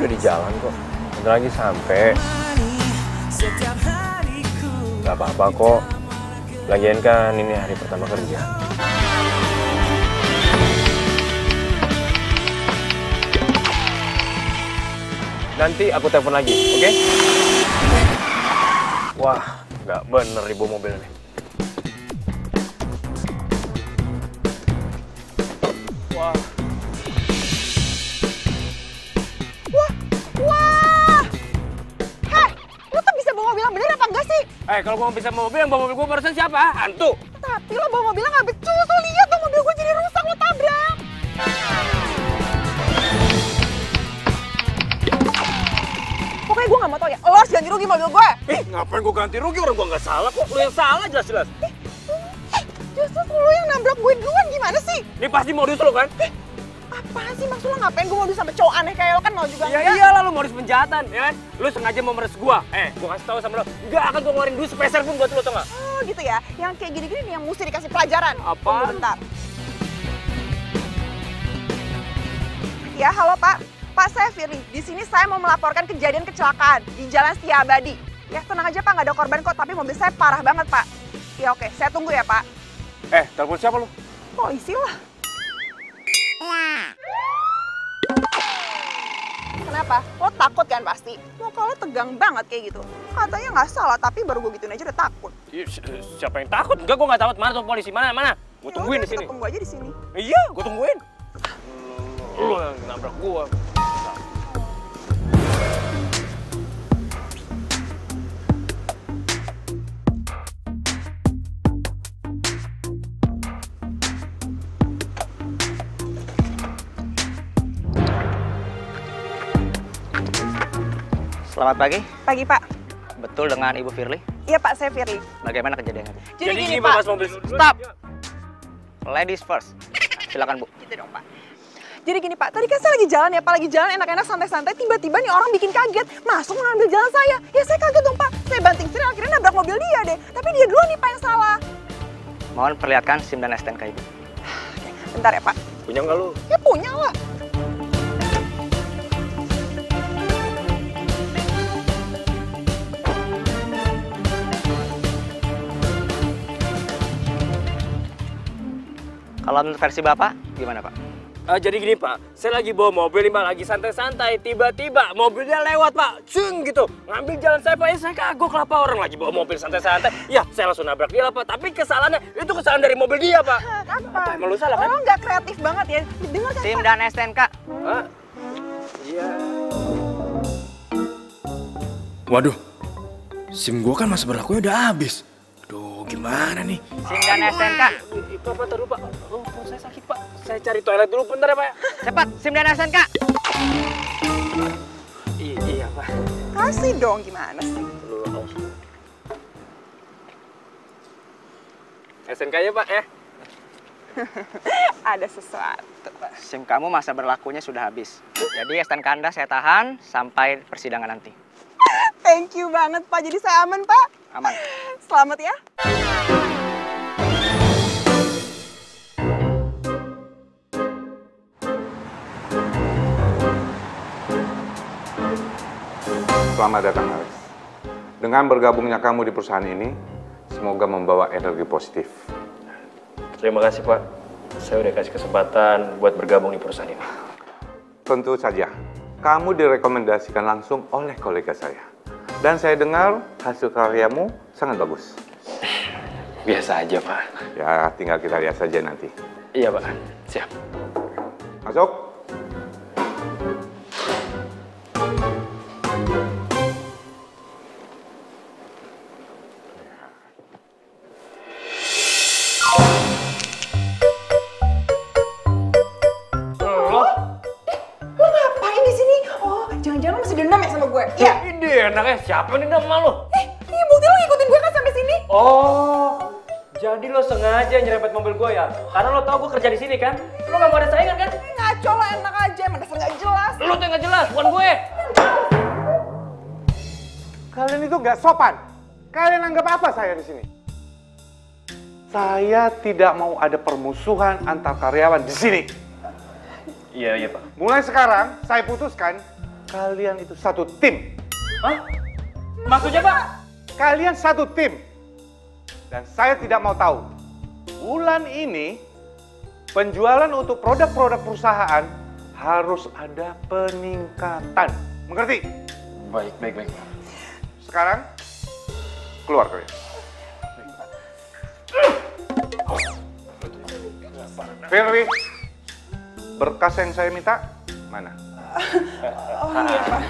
udah di jalan kok. Bentar lagi sampai. Gak apa-apa kok. Lagian kan ini hari pertama kerja. Nanti aku telepon lagi, oke? Wah, nggak bener ibu mobil nih. Wah. Wah! Hei, lu tuh bisa bawa mobil yang bener apa enggak sih? Kalau gua bisa bawa mobil, yang bawa mobil gua barusan siapa? Hantu. Tapi lo bawa mobilnya nggak becus, lo lihat dong mobil gue jadi rusak, lo tabrak. Pokoknya gue nggak mau tau ya, lo harus ganti rugi mobil gue. Ngapain gua ganti rugi? Orang gua nggak salah kok. Lu yang salah jelas-jelas. Justru lo yang nabrak gue duluan, gimana sih? Ini pasti modus lu kan? Apaan sih maksud lo, ngapain gue modus sama cowok aneh kayak lo, kan lo juga Ya enggak? iyalah, lu modus penjahatan, ya kan? Lu sengaja mau meres gua. Gua kasih tahu sama lu, nggak akan gua ngeluarin duit sepeser pun buat lu, tau nggak? Oh gitu ya, yang kayak gini-gini nih yang mesti dikasih pelajaran. Apa? Tunggu bentar. Ya, halo Pak. Pak, saya Firly. Di sini saya mau melaporkan kejadian kecelakaan di Jalan Setiabadi. Ya, tenang aja Pak, nggak ada korban kok, tapi mobil saya parah banget Pak. Ya oke, saya tunggu ya Pak. Telepon siapa lu? Polisi lah. Kenapa? Lo takut kan pasti? Muka lo tegang banget kayak gitu. Katanya nggak salah, tapi baru gue gituin aja udah takut. Siapa yang takut? Enggak, gua nggak takut. Mana tuh polisi? Mana? Gua tungguin di sini. Tunggu aja di sini. Iya, gua tungguin. Lu yang nabrak gua. Selamat pagi. Pagi Pak. Betul dengan Ibu Firly? Iya Pak, saya Firly. Bagaimana kejadiannya? Jadi gini Pak. Mobil. Stop! Ladies first. Silakan Bu. Gitu dong Pak. Jadi gini Pak, tadi kan saya lagi jalan ya Pak, lagi jalan enak-enak santai-santai, tiba-tiba nih orang bikin kaget, masuk mengambil jalan saya. Ya saya kaget dong Pak, saya banting setir akhirnya nabrak mobil dia deh. Tapi dia duluan nih Pak yang salah. Mohon perlihatkan SIM dan STNK Ibu. Bentar ya Pak. Punya nggak lu? Ya punya lah. Kalau menurut versi Bapak, gimana Pak? Jadi gini Pak, saya lagi bawa mobil nih Pak, lagi santai-santai, tiba-tiba mobilnya lewat Pak, ceng gitu, ngambil jalan saya Pak, ya saya kagok lah Pak, orang lagi bawa mobil santai-santai, ya saya langsung nabrak dia lah Pak, tapi kesalahannya itu kesalahan dari mobil dia Pak. Apa? Emang lu salah kan? Oh nggak kreatif banget ya, dengar kan SIM Pak? dan STNK. Hah? Iya. Waduh, SIM gua kan masa berlakunya udah habis. Aduh, gimana nih? SIM dan STNK. Pak, taruh Pak. Oh, perut saya sakit Pak. Saya cari toilet dulu bentar ya Pak. Cepat, SIM dan STNK. Iya Pak. Kasih dong, gimana sih? SNK-nya Pak ya. Ada sesuatu Pak. SIM kamu masa berlakunya sudah habis. Jadi STNK Anda saya tahan sampai persidangan nanti. Thank you banget Pak, jadi saya aman Pak. Aman. Selamat ya. Selamat datang Alex. Dengan bergabungnya kamu di perusahaan ini, semoga membawa energi positif. Terima kasih Pak. Saya udah kasih kesempatan buat bergabung di perusahaan ini. Tentu saja, kamu direkomendasikan langsung oleh kolega saya. Dan saya dengar hasil karyamu sangat bagus. Biasa aja Pak. Ya, tinggal kita lihat saja nanti. Iya Pak, siap. Masuk. Lo ngapain di sini? Oh, jangan-jangan lo masih dendam ya sama gue? Iya. Ini enaknya siapa nih sama lo? Iya bukti lo ngikutin gue kan sampai sini. Oh, jadi lo sengaja nyerempet mobil gue ya? Karena lo tau gue kerja di sini kan? Lo gak mau ada saingan kan? Ngaco lo, enak aja, emang dasar nggak jelas. Lo tuh yang gak jelas, bukan gue. Kalian itu nggak sopan. Kalian anggap apa saya di sini? Saya tidak mau ada permusuhan antar karyawan di sini. Iya Pak. Mulai sekarang, saya putuskan kalian itu satu tim. Hah? Maksudnya Pak? Kalian satu tim. Dan saya tidak mau tahu, bulan ini penjualan untuk produk-produk perusahaan harus ada peningkatan. Mengerti? Baik. Sekarang, keluar kalian. Firly, berkas yang saya minta, mana? Oh iya Pak.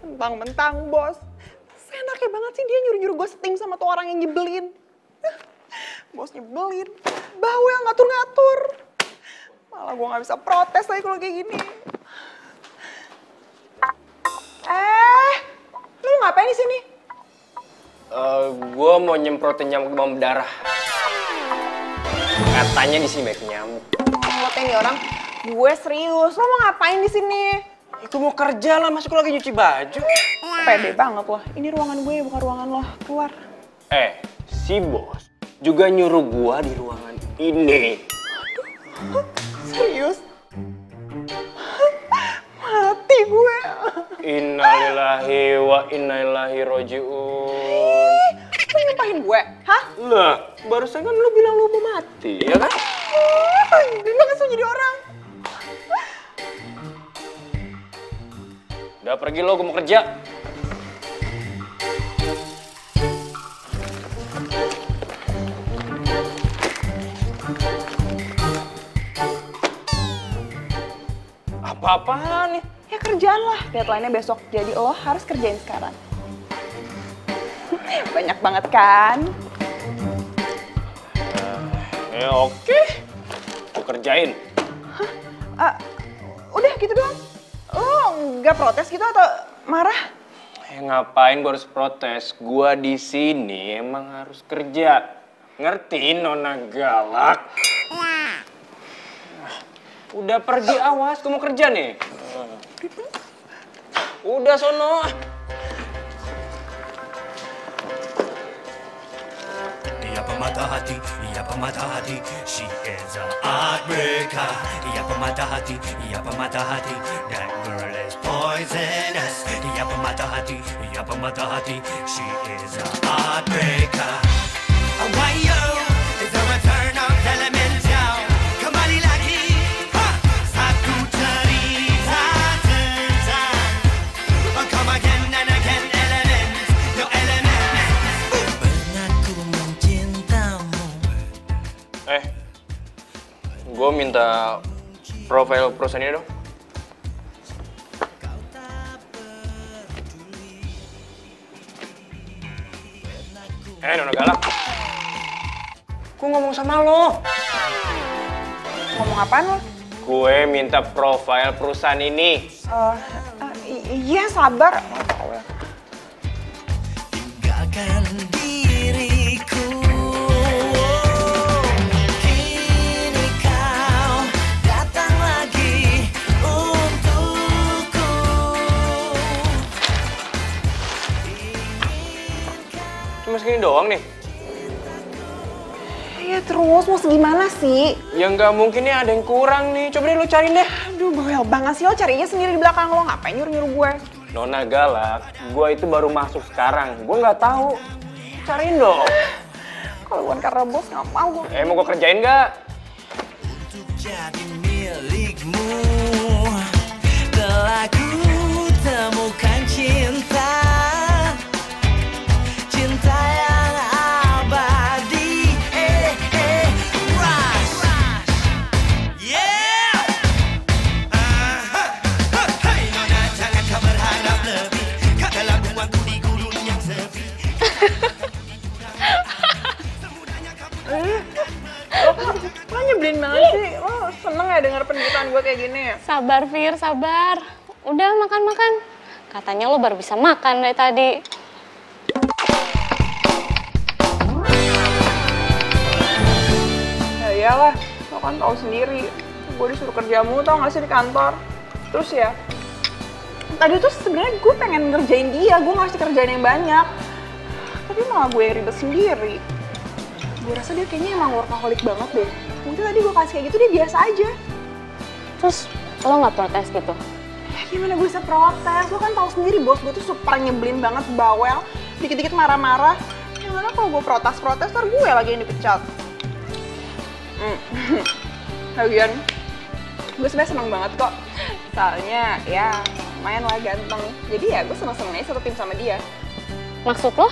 Mentang-mentang bos, seenaknya banget sih dia nyuruh-nyuruh gue setim sama tuh orang yang nyebelin. Bos nyebelin, bawel ngatur-ngatur. Malah gue nggak bisa protes lagi kalau kayak gini. Lu ngapain di sini? Gue mau nyemprotin nyamuk demam berdarah. Katanya di sini banyak nyamuk. Ngeliatin nih orang, gue serius. Lo mau ngapain di sini? Itu mau kerja lah, masuk lagi nyuci baju. Pede banget loh. Ini ruangan gue, bukan ruangan lo. Keluar. Si bos juga nyuruh gua di ruangan ini. Serius? Mati gue. Innalillahi wa inna ilaihi roji'un. Lo nyumpahin gue? Hah? Lah, barusan kan lu bilang lu mau mati, ya kan? Dia langsung jadi orang. Udah pergi lo, gue mau kerja. Apa-apaan nih? Ya kerjaan lah, deadline-nya besok. Jadi lo harus kerjain sekarang. Banyak banget kan? Ya oke, gue kerjain. Udah gitu doang. Lo nggak protes gitu atau marah? Ngapain gue harus protes? Gua di sini emang harus kerja. Ngerti, Nona galak? Udah pergi, awas, gue mau kerja nih. Udah sono. Ia pemata hati, she is a heartbreaker. Ia pemata hati, that girl is poisonous. Ia pemata hati, she is a heartbreaker. Wayo, is a return of elemental. Kembali lagi, satu cerita tentang. Come again and again, element, your element. Pernahku mencintamu. Gue minta profil perusahaan ini dong. Nona galak. Gue ngomong sama lo. Ngomong apaan lo? Gue minta profil perusahaan ini. Iya sabar. Tinggalkan diriku. Kini kau datang lagi untukku. Cuma segini doang nih. Ya terus mau segimana sih? Ya nggak mungkin nih ada yang kurang nih. Coba deh lo cariin deh. Aduh bawel banget sih lo carinya sendiri di belakang lo. Ngapain nyuruh-nyuruh gue? Nona galak, gue itu baru masuk sekarang. Gue nggak tahu. Cariin dong. Kalau bukan karena bos nggak mau gue. Mau gue kerjain nggak? Untuk jadi milikmu, telah ku temukan cinta, cinta yang abadi. Rush, yeah. Hey Nona, jangan kau berharap lebih. Katalah buangku di gurun yang sepi. Lo nyebelin banget sih. Lo seneng ya denger penderitaan gue kayak gini ya? Sabar, Fir, sabar. Udah, makan-makan. Katanya lo baru bisa makan dari tadi. Ya iyalah, lo kan tahu sendiri. Gue disuruh kerja mulu tau gak sih di kantor. Terus ya, tadi tuh sebenarnya gue pengen ngerjain dia, gue ngasih kerjaan yang banyak. Tapi malah gue yang ribet sendiri. Gue rasa dia kayaknya emang workaholic banget deh. Mungkin tadi gue kasih kayak gitu dia biasa aja. Terus lo nggak protes gitu? Ya gimana gue bisa protes? Lo kan tahu sendiri bos gue tuh super nyebelin banget, bawel. Dikit-dikit marah-marah. Gimana kalau gue protes-protes, ntar gue lagi yang dipecat. Lagian, gue sebenarnya seneng banget kok. Soalnya ya lumayan lah ganteng. Jadi ya gue seneng-seneng aja satu tim sama dia. Maksud lo?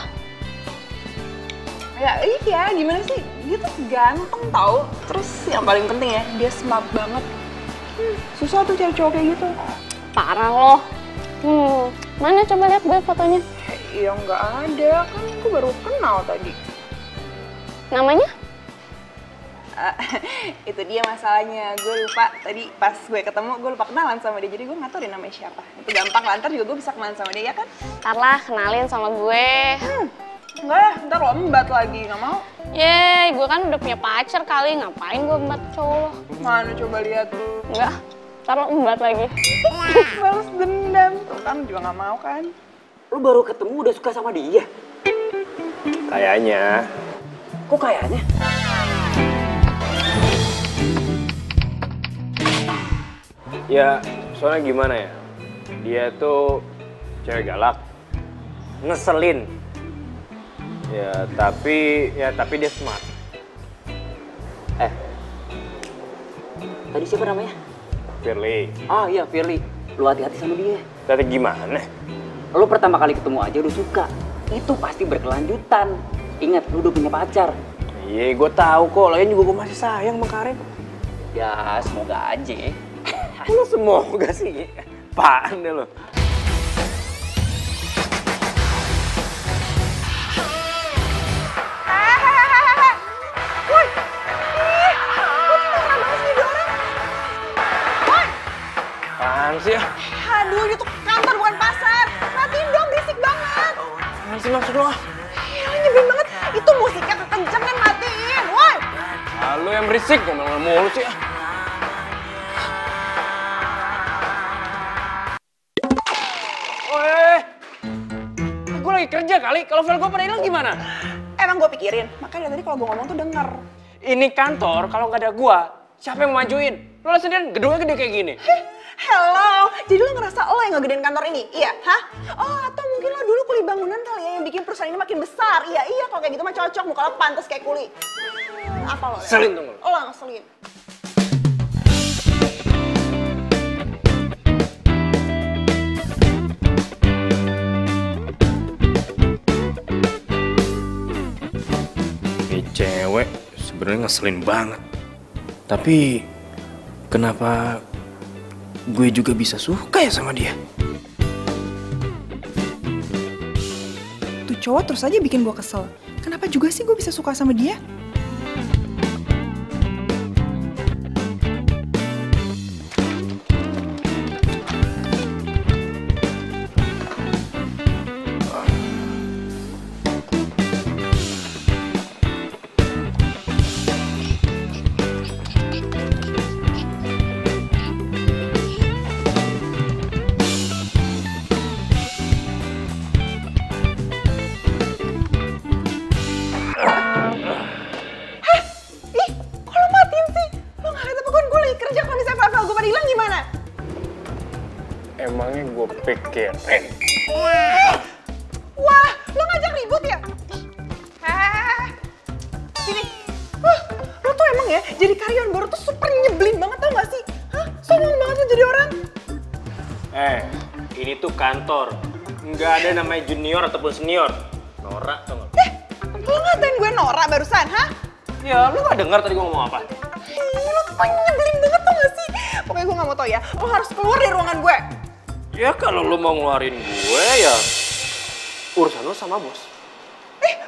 Ya iya, gimana sih? Dia tuh ganteng tau. Terus yang paling penting ya, dia smart banget. Susah tuh cari cowok kayak gitu. Parah lo. Mana coba lihat gue fotonya. Iya nggak ada, kan gue baru kenal tadi. Namanya? Itu dia masalahnya, gue lupa tadi pas gue ketemu, gue lupa kenalan sama dia. Jadi gue nggak tahu dia namanya siapa. Itu gampang lah, ntar juga gue bisa kenalan sama dia ya kan? Ntar lah, kenalin sama gue. Enggak, ntar lo embat lagi, nggak mau? Yeay, gue kan udah punya pacar kali, ngapain gue embat cowok lo? Mana coba lihat. Enggak, ntar lo embat lagi. Balas dendam, tuh kan juga nggak mau kan? Lu baru ketemu udah suka sama dia? Kayaknya. Kok kayaknya? Ya, soalnya gimana ya? Dia tuh cewek galak, ngeselin. Ya, tapi dia smart. Tadi siapa namanya? Firly. Ah iya, Firly. Lu hati-hati sama dia. Tapi gimana? Lu pertama kali ketemu aja udah suka. Itu pasti berkelanjutan. Ingat, lu udah punya pacar. Iya, gue tahu kok. Lagian juga gue masih sayang sama Karin. Ya, semoga aja. Lu semoga sih. Apaan deh lo? Apaan sih ya? Aduh, ini tuh kantor bukan pasar. Matiin dong, berisik banget. Apaan sih maksud lo? Iya, nyebelin banget. Itu musiknya kekencengan, matiin. Woi! Lu yang berisik, ngomong mulu sih ya. Gue lagi kerja kali, kalau file gue pada hilang gimana? Emang gue pikirin, makanya dari tadi kalau gue ngomong tuh denger. Ini kantor, kalau nggak ada gua, siapa yang mau majuin? Lo lihat sendiri, gedungnya gede kayak gini. Hello, jadi lo ngerasa lo yang ngegedein kantor ini? Iya, hah? Oh, atau mungkin lo dulu kuli bangunan kali ya yang bikin perusahaan ini makin besar? Iya, kalau kayak gitu mah cocok, muka lo pantas kayak kuli. Apa lo? Selin tuh lo. Lo ngeselin. Ini cewek sebenarnya ngeselin banget. Tapi kenapa gue juga bisa suka ya sama dia? Tuh cowok terus aja bikin gue kesel. Kenapa juga sih gue bisa suka sama dia? Emangnya gue pikirin. Wah, lo ngajak ribut ya? Sini. Lo tuh emang ya jadi karyawan baru tuh super nyebelin banget tau gak sih? Hah? Sombong banget lo jadi orang. Ini tuh kantor. Nggak ada namanya junior ataupun senior. Norak tau gak? Lo ngatain gue norak barusan, hah? Ya, lu gak dengar tadi gue ngomong apa? Lo tuh nyebelin banget tau gak sih? Pokoknya gue gak mau tau ya, lo harus keluar dari ruangan gue. Ya kalau lu mau ngeluarin gue ya urusan lu sama bos.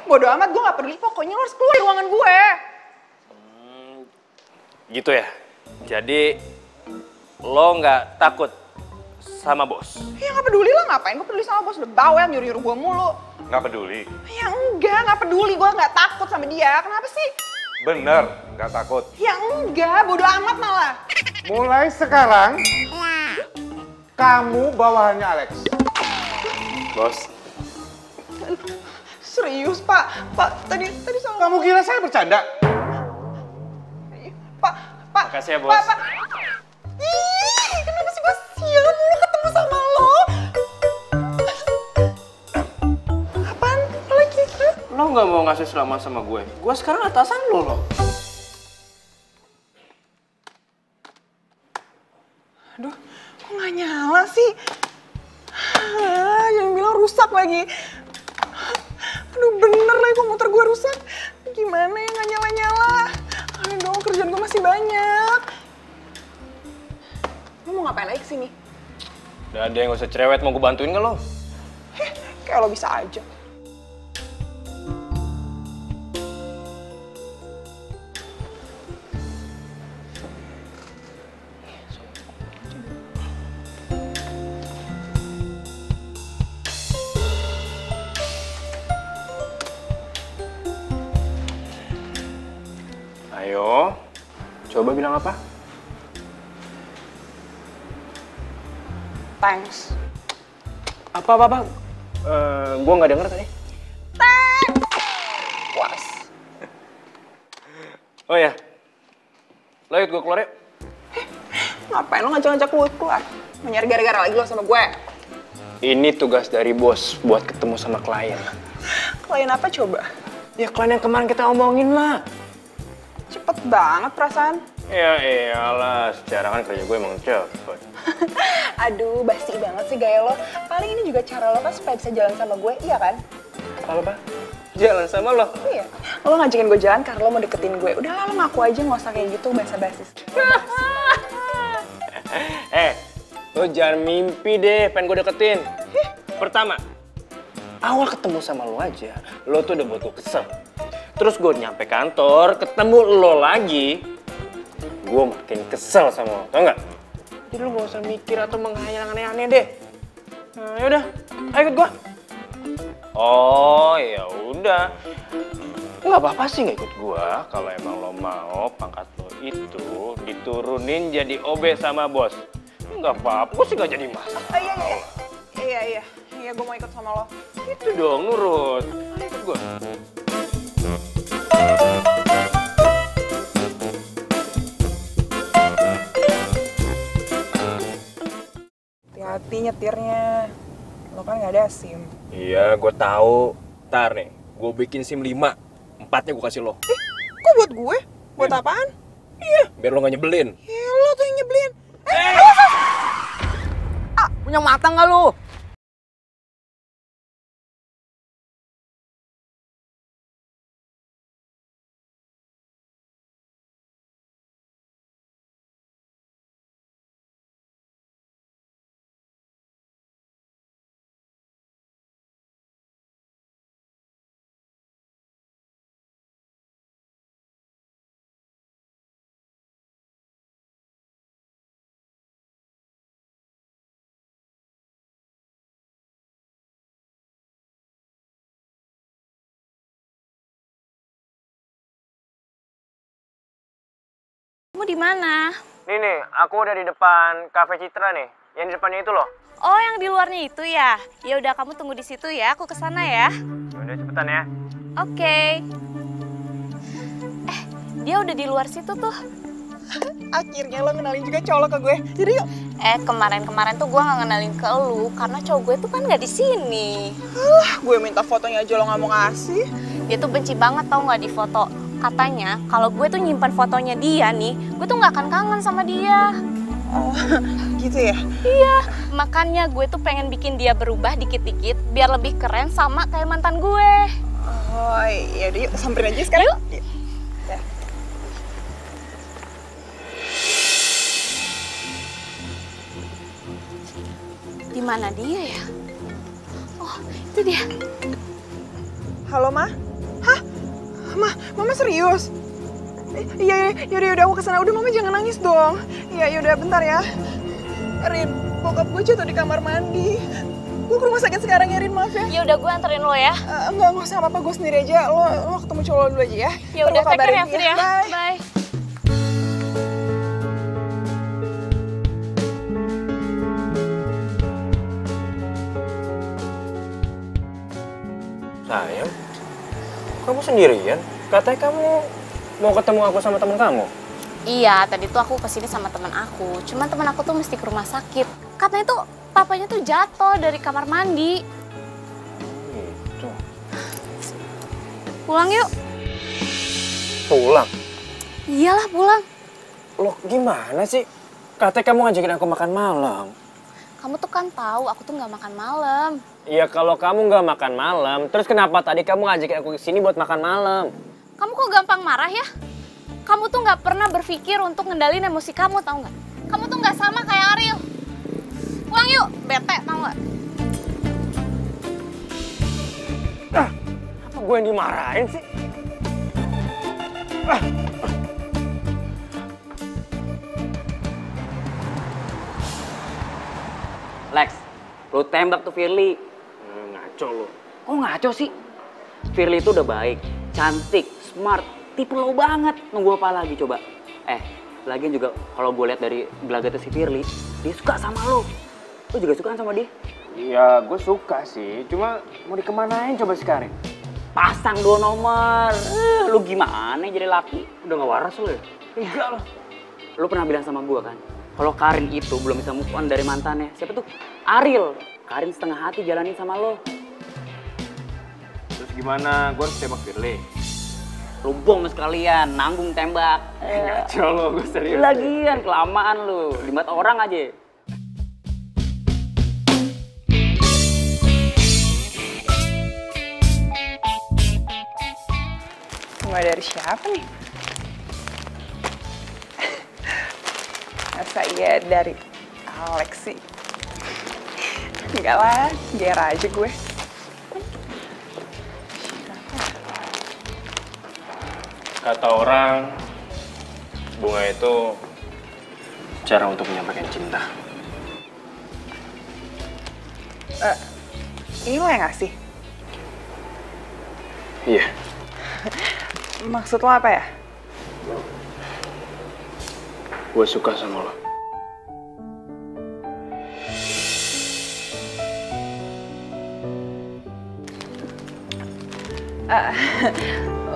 Bodo amat, gue gak peduli. Pokoknya lo harus keluar dari ruangan gue. Gitu ya? Jadi lo nggak takut sama bos? Ya gak peduli lah, ngapain gue peduli sama bos. Udah bawel nyuruh-nyuruh gue mulu. Nggak peduli. Ya enggak, gak peduli. Gue gak takut sama dia. Kenapa sih? Bener, nggak takut. Ya enggak, bodo amat malah. Mulai sekarang, kamu bawahannya Alex. Bos, Serius, Pak. Pak, tadi sama... Kamu kira saya bercanda? Pak. Makasih ya, Bos. Pak. Ih, kenapa sih gue sial mulu ketemu sama lo? Apaan lagi? Lo nggak mau ngasih selamat sama gue? Gue sekarang atasan lo loh. Aduh, kok nggak nyala sih? Jangan bilang rusak lagi. Aduh, bener lagi kok motor gue rusak. Gimana ya nggak nyala-nyala? Ayo dong, kerjaan gue masih banyak. Lo mau ngapain lagi kesini? Udah ada yang gak usah cerewet, mau gue bantuin nggak lo? Kayak lo bisa aja. Ayo, coba bilang apa? Thanks. Apa? Gue nggak denger tadi. Puas. Oh ya, lo ikut gue keluar yuk. Ngapain lo ngajak-ngajak gue keluar? Mau nyari gara-gara lagi lo sama gue? Ini tugas dari bos buat ketemu sama klien. Klien apa coba? Ya klien yang kemarin kita omongin lah. Cepet banget perasaan. Ya iyalah, secara kan kerja gue emang cepet. Aduh, basi banget sih gaya lo. Paling ini juga cara lo kan supaya bisa jalan sama gue, iya kan? Apa? Jalan sama lo? Iya. Lo ngajakin gue jalan karena lo mau deketin gue. Udah lah, lo ngaku aja, nggak usah kayak gitu basa-basi. Lo jangan mimpi deh pengen gue deketin. Pertama, awal ketemu sama lo aja, lo tuh udah buat gue kesel. Terus gue nyampe kantor, ketemu lo lagi, gue makin kesel sama lo, tau nggak? Jadi lo gak usah mikir atau menghayal aneh-aneh deh. Nah, yaudah, ayo ikut gue. Oh, ya udah. Nggak apa-apa sih nggak ikut gue. Kalau emang lo mau pangkat lo itu diturunin jadi OB sama bos. Nggak apa-apa, gue sih nggak jadi masalah. Iya, gue mau ikut sama lo. Itu dong, nurut. Ayo ikut gue. Hati-hati nyetirnya. Lo kan nggak ada SIM. Iya, gue tahu. Ntar nih, gue bikin SIM 5. 4-nya gue kasih lo. Kok buat gue? Buat apaan? Iya, biar lo gak nyebelin. Ya lo tuh yang nyebelin. Punya mata nggak lu? Kamu di mana? Nih, aku udah di depan Cafe Citra nih. Yang di depannya itu loh. Oh, yang di luarnya itu ya? Ya udah, kamu tunggu di situ ya. Aku kesana ya. Udah cepetan ya. Oke. Dia udah di luar situ tuh. Akhirnya lo kenalin juga cowok lo ke gue. Jadi yuk. Kemarin tuh gue nggak ngenalin ke lu karena cowok gue tuh kan nggak di sini. Gue minta fotonya aja lo nggak mau ngasih. Dia tuh benci banget tau nggak di foto. Katanya kalau gue tuh nyimpan fotonya dia nih, gue tuh nggak akan kangen sama dia. Oh, gitu ya? Iya, makanya gue tuh pengen bikin dia berubah dikit-dikit biar lebih keren sama kayak mantan gue. Oh, iya udah yuk samperin aja sekarang. Yuk. Ya. Di mana dia ya? Oh, itu dia. Halo, Ma? Hah? Mama serius? Iya, yaudah aku kesana. Udah, Mama jangan nangis dong. Iya, yaudah bentar ya. Rin, bokap gue jatuh di kamar mandi. Gue ke rumah sakit sekarang ya, Rin, maaf ya. Ya udah, gue anterin lo ya. Enggak usah apa-apa, gue sendiri aja. Lo ketemu cowok lo dulu aja ya. Ya udah, take care ya, Fir ya. Bye. Bye. Sayang, Kamu sendirian? Katanya kamu mau ketemu aku sama teman kamu. Iya, tadi tuh aku kesini sama teman aku. Cuman teman aku tuh mesti ke rumah sakit. Katanya tuh papanya tuh jatuh dari kamar mandi. Gitu. Pulang yuk. Pulang? Iyalah pulang. Loh gimana sih? Katanya kamu ngajakin aku makan malam. Kamu tuh kan tahu aku tuh nggak makan malam. Iya kalau kamu nggak makan malam, terus kenapa tadi kamu ngajakin aku ke sini buat makan malam? Kamu kok gampang marah ya? Kamu tuh nggak pernah berpikir untuk ngendalin emosi kamu, tau nggak? Kamu tuh nggak sama kayak Ariel. Pulang yuk, bete tau nggak? Apa gue yang dimarahin sih? Lex, lu tembak tuh Firly. Ngaco lo. Kok ngaco sih? Firly itu udah baik, cantik, smart, tipe lo banget. Nunggu apa lagi coba? Lagian juga kalau gue lihat dari gelagatnya si Firly, dia suka sama lo. Lo juga suka sama dia? Ya gue suka sih, cuma mau dikemanain coba sekarang? Pasang 2 nomor. Lu gimana jadi laki? Udah gak waras lo ya? Enggak loh. Lu pernah bilang sama gue kan, kalau Karin itu belum bisa move on dari mantannya. Siapa tuh? Ariel. Karin setengah hati jalanin sama lo. Terus gimana? Gue harus tembak Firly? Lu bom sekalian, nanggung tembak. Ngaco lo, gue serius. Lagian kelamaan lu, 5 orang aja. Bunga dari siapa nih? Masa iya dari Alex sih? Enggak lah, biar aja gue. Kata orang, bunga itu cara untuk menyampaikan cinta. Ini lo yang ngasih? Iya. Maksud lo apa ya? Gue suka sama lo.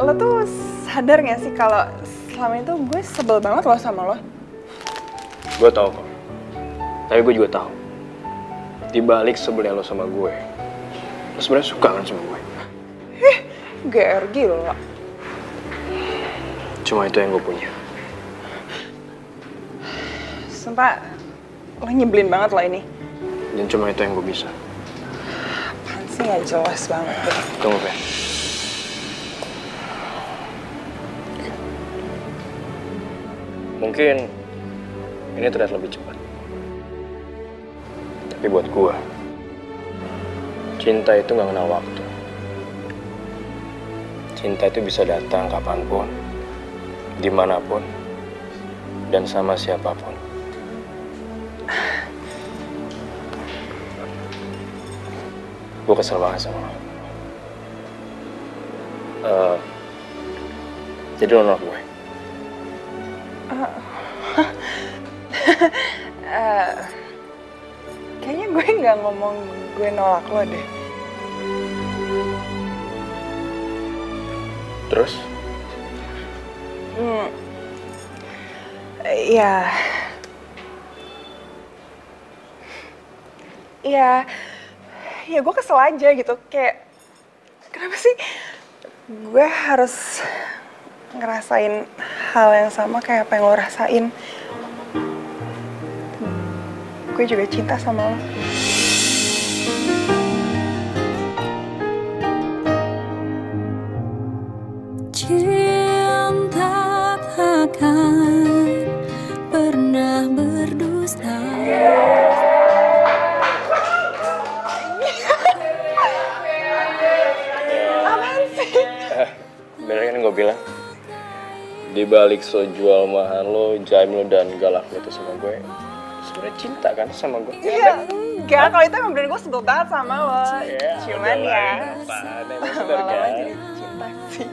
Lo tuh sadar gak sih kalau selama itu gue sebel banget lo sama lo? Gue tau kok. Tapi gue juga tahu. Di balik sebelnya lo sama gue, lo sebenarnya suka kan sama gue? GR gila. Cuma itu yang gue punya. Sumpah, lo nyebelin banget lo ini. Dan cuma itu yang gue bisa. Apaan sih gak jelas banget deh. Tunggu, Fen. Mungkin ini terlihat lebih cepat. Tapi buat gue, cinta itu gak kenal waktu. Cinta itu bisa datang kapanpun, dimanapun, dan sama siapapun. Gue kesel banget sama lo. Jadi lo nolak gue? Kayaknya gue nggak ngomong gue nolak lo deh. Terus? Ya gue kesel aja gitu, kayak kenapa sih gue harus ngerasain hal yang sama kayak apa yang lo rasain. Gue juga cinta sama lo. Cinta takkan pernah berdusta. Apaan sih? Bener kan gue bilang? Di balik so jual mahal lo, jaim lo, dan galak lo itu sama gue, sebenarnya cinta kan sama gue? Iya, enggak. Kalau itu emang bener gue sebel banget sama lo. Cuman ya, lama-lama jadi cinta sih.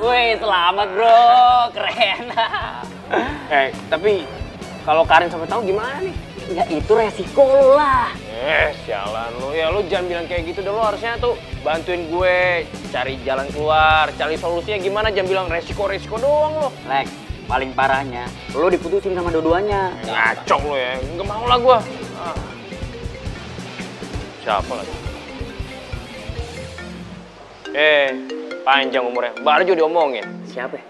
Wih, selamat bro, keren. Tapi Kalau Karin sampai tahu gimana nih? Ya itu resiko lo lah. Sialan lu. Ya lu jangan bilang kayak gitu deh. Lu harusnya tuh bantuin gue cari jalan keluar, cari solusinya gimana. Jangan bilang resiko-resiko doang lo. Lex, paling parahnya lo diputusin sama dua-duanya. Ngaco lo ya. Nggak mau lah gue. Siapa lagi? Panjang umurnya. Baru juga diomongin. Siapa?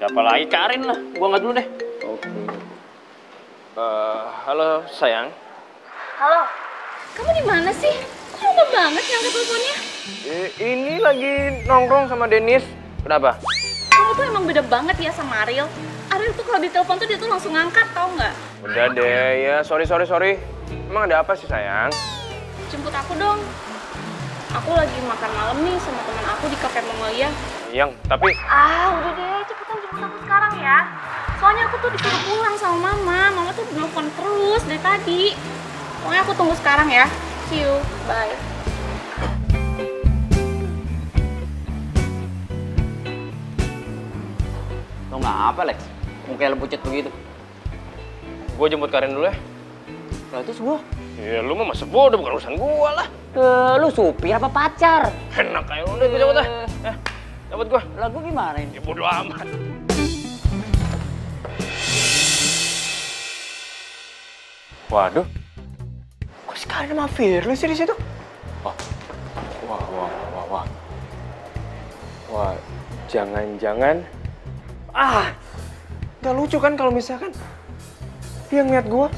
Siapa lagi? Karin lah. Gua nggak dulu deh. Oke. Halo sayang. Halo, kamu di mana sih? Kok lama banget ngangkat teleponnya? Ini lagi nongkrong sama Dennis. Kenapa? Kamu tuh emang beda banget ya sama Ariel. Ariel tuh kalau ditelepon tuh dia tuh langsung ngangkat, tau nggak? Udah deh, ya sorry. Emang ada apa sih sayang? Jemput aku dong. Aku lagi makan malam nih sama teman aku di Cafe Mongolia. Yang, tapi... Udah deh, cepetan jemput aku sekarang ya. Soalnya aku tuh disuruh pulang sama Mama. Mama tuh nelfon terus dari tadi. Pokoknya aku tunggu sekarang ya. See you, bye. Lo ngapa, Lex? Muka lo pucet begitu. Gue jemput Karin dulu ya. Lah terus gua? Ya lu mah masa bodoh, bukan urusan gua lah. Lu supir apa pacar? Enak kayak udah gue cabut dah. Cabut gua. Lah gua gimana ini? Ya bodo amat. Waduh. Kok si Karin sama Firly sih di situ? Wah, jangan-jangan gak lucu kan kalau misalkan dia ngeliat gua.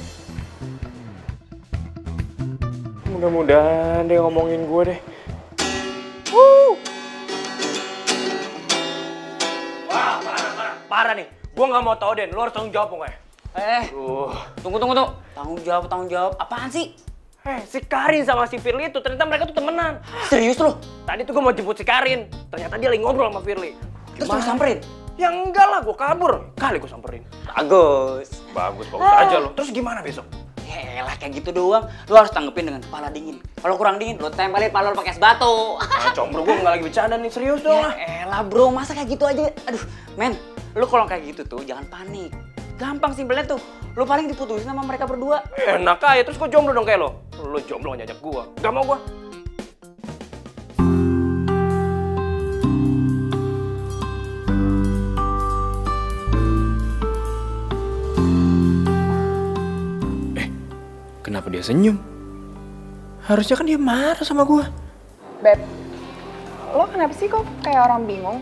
Mudah-mudahan dia ngomongin gue deh. Wah, parah nih. Gue nggak mau tahu Den, lu harus tanggung jawab pokoknya. Tunggu. Tanggung jawab. Apaan sih? Si Karin sama si Firly itu ternyata mereka tuh temenan. Serius lo? Tadi tuh gue mau jemput si Karin, ternyata dia lagi ngobrol sama Firly. Terus lu samperin? Ya enggak lah, gue kabur. Kali gue samperin. Bagus aja lo. Terus gimana besok? Yaelah kayak gitu doang. Lu harus tanggepin dengan kepala dingin. Kalau kurang dingin, lu tempelin kepala lu pakai es batu. Combro, gue nggak lagi bercanda nih, serius dong lah. Yaelah bro, masa kayak gitu aja? Aduh, men, lu kalau kayak gitu tuh jangan panik. Gampang simpelnya tuh. Lu paling diputusin sama mereka berdua. Enak aja, terus gue jomblo dong kayak lo. Lu jomblo ngajak gue. Gak mau gue. Kenapa dia senyum? Harusnya kan dia marah sama gue. Beb, lo kenapa sih kok kayak orang bingung?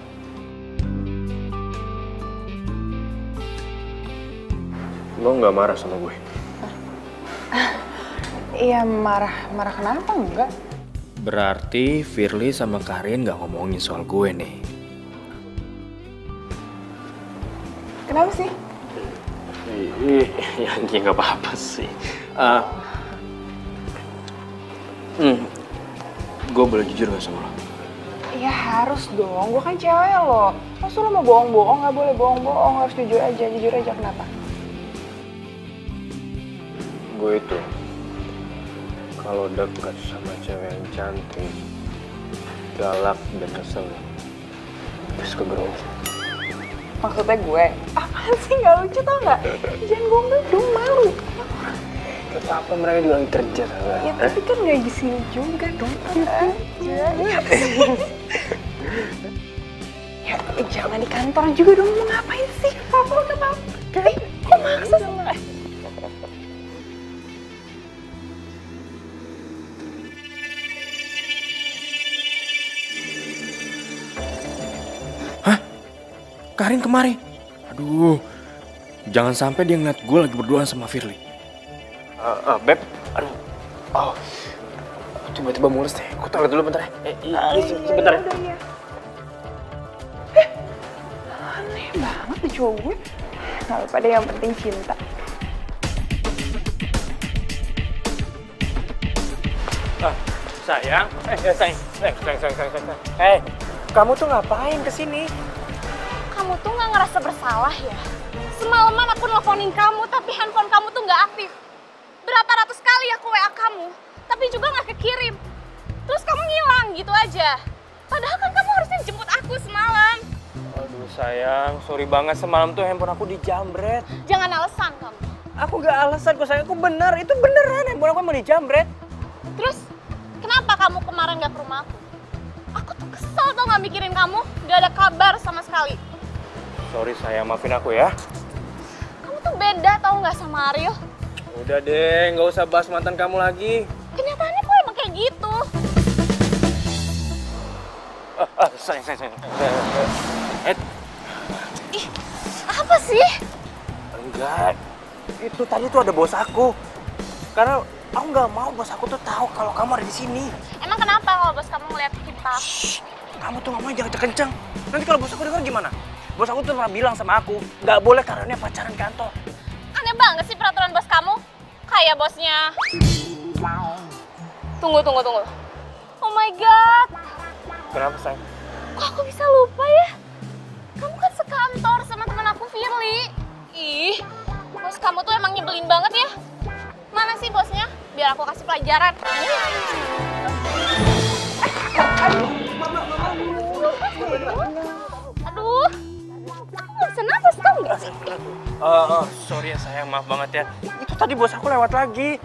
Lo nggak marah sama gue? Iya marah kenapa enggak? Berarti Firly sama Karin nggak ngomongin soal gue nih. Kenapa sih? Ya nggak apa-apa sih. Gue boleh jujur gak sama lo? Ya harus dong, gue kan cewek lo. Masa lo mau bohong-bohong? Gak boleh bohong-bohong, harus jujur aja. Kenapa? Gue itu kalau dekat sama cewek yang cantik, galak dan kesel, terus kegerogi. Maksudnya gue? Apaan sih, gak lucu tau gak? Jangan bohong dong, malu. Apa mereka juga lagi kerja sama? Ya tapi kan gak di sini juga dong. Ya jangan di kantor juga dong, mau ngapain sih? Apa udah mau? Kok maksa sih? Hah? Karin kemari? Aduh, jangan sampai dia ngeliat gue lagi berduaan sama Firly. Beb, aduh, tiba-tiba mules deh. Aku toilet dulu bentar ya. Sebentar ya. Iya. Aneh banget nih cowok gue. Gak apa deh, yang penting cinta. Sayang, sayang. Kamu tuh ngapain kesini? Kamu tuh nggak ngerasa bersalah ya? Semalaman aku nelfonin kamu, tapi handphone kamu tuh nggak aktif. Berapa ratus kali aku WA kamu, tapi juga nggak kekirim. Terus kamu ngilang gitu aja. Padahal kan kamu harusnya jemput aku semalam. Aduh sayang, sorry banget semalam tuh handphone aku dijambret. Jangan alasan kamu. Aku gak alasan kok sayang, aku benar. Itu beneran handphone aku mau dijamret. Terus, kenapa kamu kemarin gak ke rumah aku? Aku tuh kesel tau gak mikirin kamu, gak ada kabar sama sekali. Sorry sayang, maafin aku ya. Kamu tuh beda tau gak sama Aryo? Udah deh, nggak usah bahas mantan kamu lagi. Kenyataannya kok emang kayak gitu. Sayang. Ih, apa sih? Enggak, itu tadi tuh ada bos aku. Karena aku nggak mau bos aku tuh tahu kalau kamu ada di sini. Emang kenapa kalau bos kamu ngeliat kita? Kamu tuh ngomongnya jangan kenceng. Nanti kalau bos aku dengar gimana? Bos aku tuh pernah bilang sama aku, nggak boleh karena pacaran kantor. Aneh banget sih peraturan bos kamu. Kayak bosnya. Tunggu. Oh my god. Kenapa sayang? Kok aku bisa lupa ya? Kamu kan sekantor sama teman aku Firly. Ih, bos kamu tuh emang nyebelin banget ya. Mana sih bosnya? Biar aku kasih pelajaran. Aduh, kamu bisa nafas tau gak sih? Sorry ya sayang, maaf banget ya. Itu tadi bos aku lewat lagi.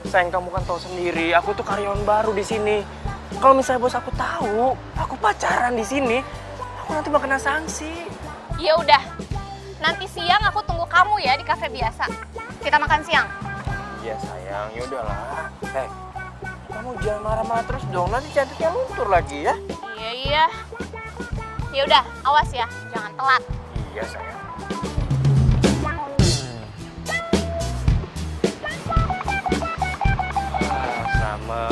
Sayang, kamu kan tahu sendiri, aku tuh karyawan baru di sini. Kalau misalnya bos aku tahu, aku pacaran di sini, aku nanti bakal kena sanksi. Ya udah, nanti siang aku tunggu kamu ya di kafe biasa. Kita makan siang. Iya sayang, ya udahlah. Kamu jangan marah-marah terus dong, nanti cantiknya luntur lagi ya. Iya. Ya udah, awas ya, jangan telat. Iya sayang. Sama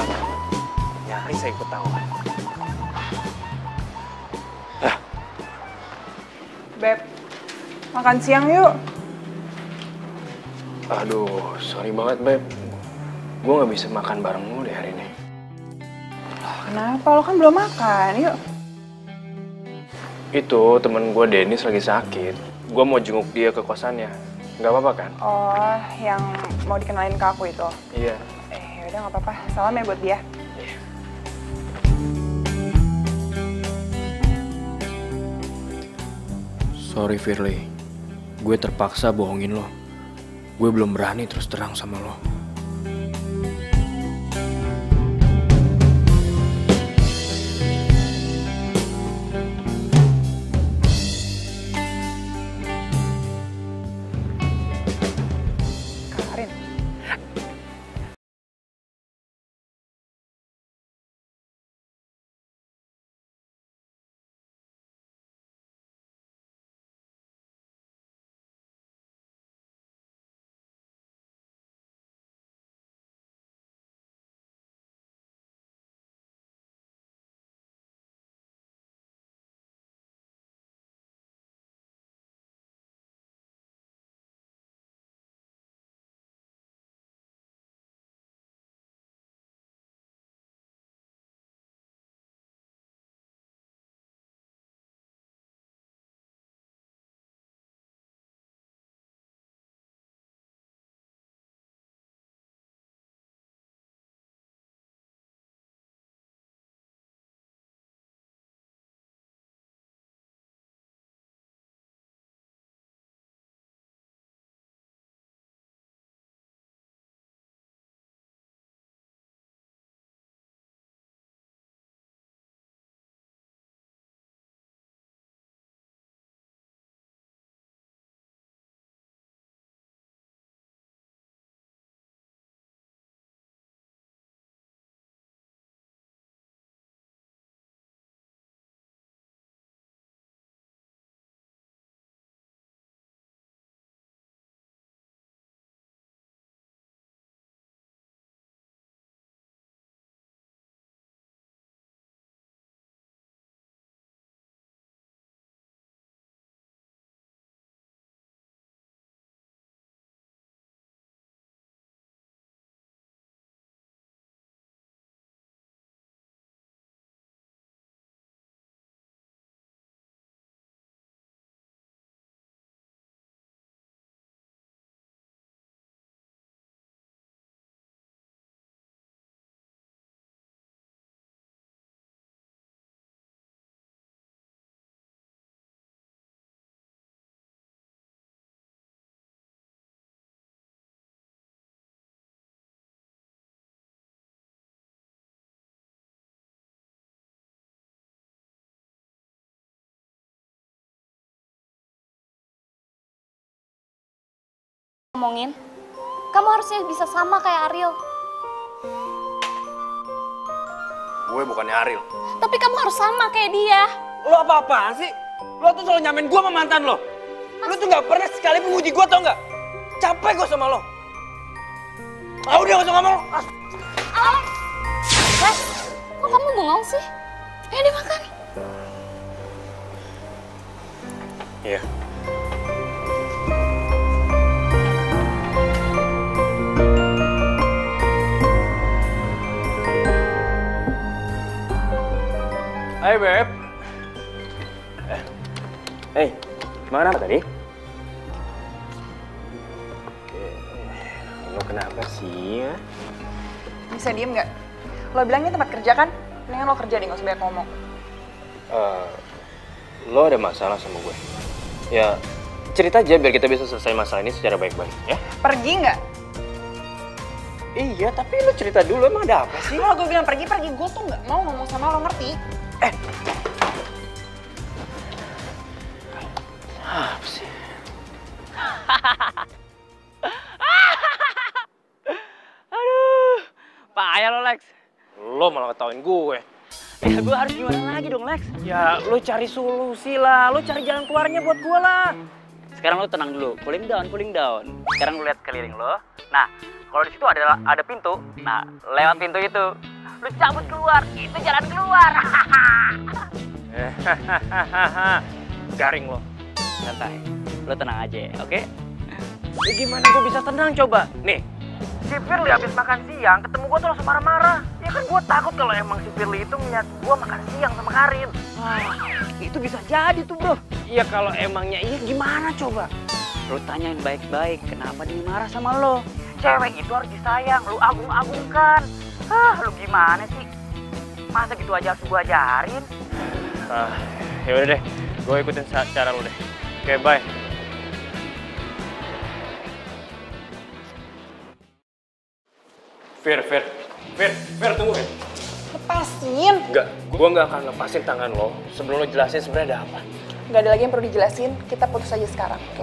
nyaris saya ketahuan. Beb, makan siang yuk. Aduh, sorry banget Beb. Gue gak bisa makan bareng lu deh hari ini. Kenapa? Lo kan belum makan, yuk. Itu temen gue Dennis lagi sakit. Gue mau jenguk dia ke kosannya. Gak apa-apa kan? Oh, yang mau dikenalin ke aku itu? Iya. Yaudah gak apa-apa. Salam ya buat dia. Sorry Firly, gue terpaksa bohongin lo. Gue belum berani terus terang sama lo. ngomongin. Kamu harusnya bisa sama kayak Ariel. Gue bukannya Ariel. Tapi kamu harus sama kayak dia. Lo apa-apaan sih? Lo tuh selalu nyamain gue sama mantan lo. Lo tuh gak pernah sekali menguji gue, tau gak? Capek gue sama lo. Ah udah gak usah ngomong. Alex! Lex, kok kamu bengong sih? Ayo dimakan. Iya. Hai Beb. Mana tadi? Lo kenapa sih ya? Bisa diem nggak? Lo bilang ini tempat kerja kan? Mendingan lo kerja deh, nggak usah banyak ngomong. Lo ada masalah sama gue? Ya cerita aja biar kita bisa selesai masalah ini secara baik-baik ya. Pergi nggak? Iya, tapi lo cerita dulu, emang ada apa sih? Kalau gue bilang pergi, gue tuh nggak mau ngomong sama lo, ngerti? Apa sih? Aduh, payah lo Lex. Lo malah ketawain gue. Ya gue harus gimana lagi dong Lex? Ya lo cari solusi lah, lo cari jalan keluarnya buat gue lah. Sekarang lo tenang dulu, cooling down. Sekarang lo lihat keliling lo. Nah, kalau di situ ada pintu. Nah, lewat pintu itu, lo cabut keluar. Itu jalan keluar. Garing lo. Santai, lo tenang aja, oke? Ya gimana gue bisa tenang coba? Nih, si Firly habis makan siang, ketemu gue tuh langsung marah-marah. Ya kan gue takut kalau emang si Firly itu ngeliat gue makan siang sama Karin. Wah, itu bisa jadi tuh bro. Iya kalau emangnya iya gimana coba? Lo tanyain baik-baik, kenapa dia marah sama lo? Cewek itu harus disayang, lo agung-agungkan. Lo gimana sih? Masa gitu aja harus gue ajarin? Ya udah deh, gue ikutin cara lo deh. Oke, bye. Fir, tunggu Fir. Lepasin. Enggak, gue nggak akan lepasin tangan lo sebelum lo jelasin sebenarnya ada apa. Nggak ada lagi yang perlu dijelasin, kita putus aja sekarang, oke?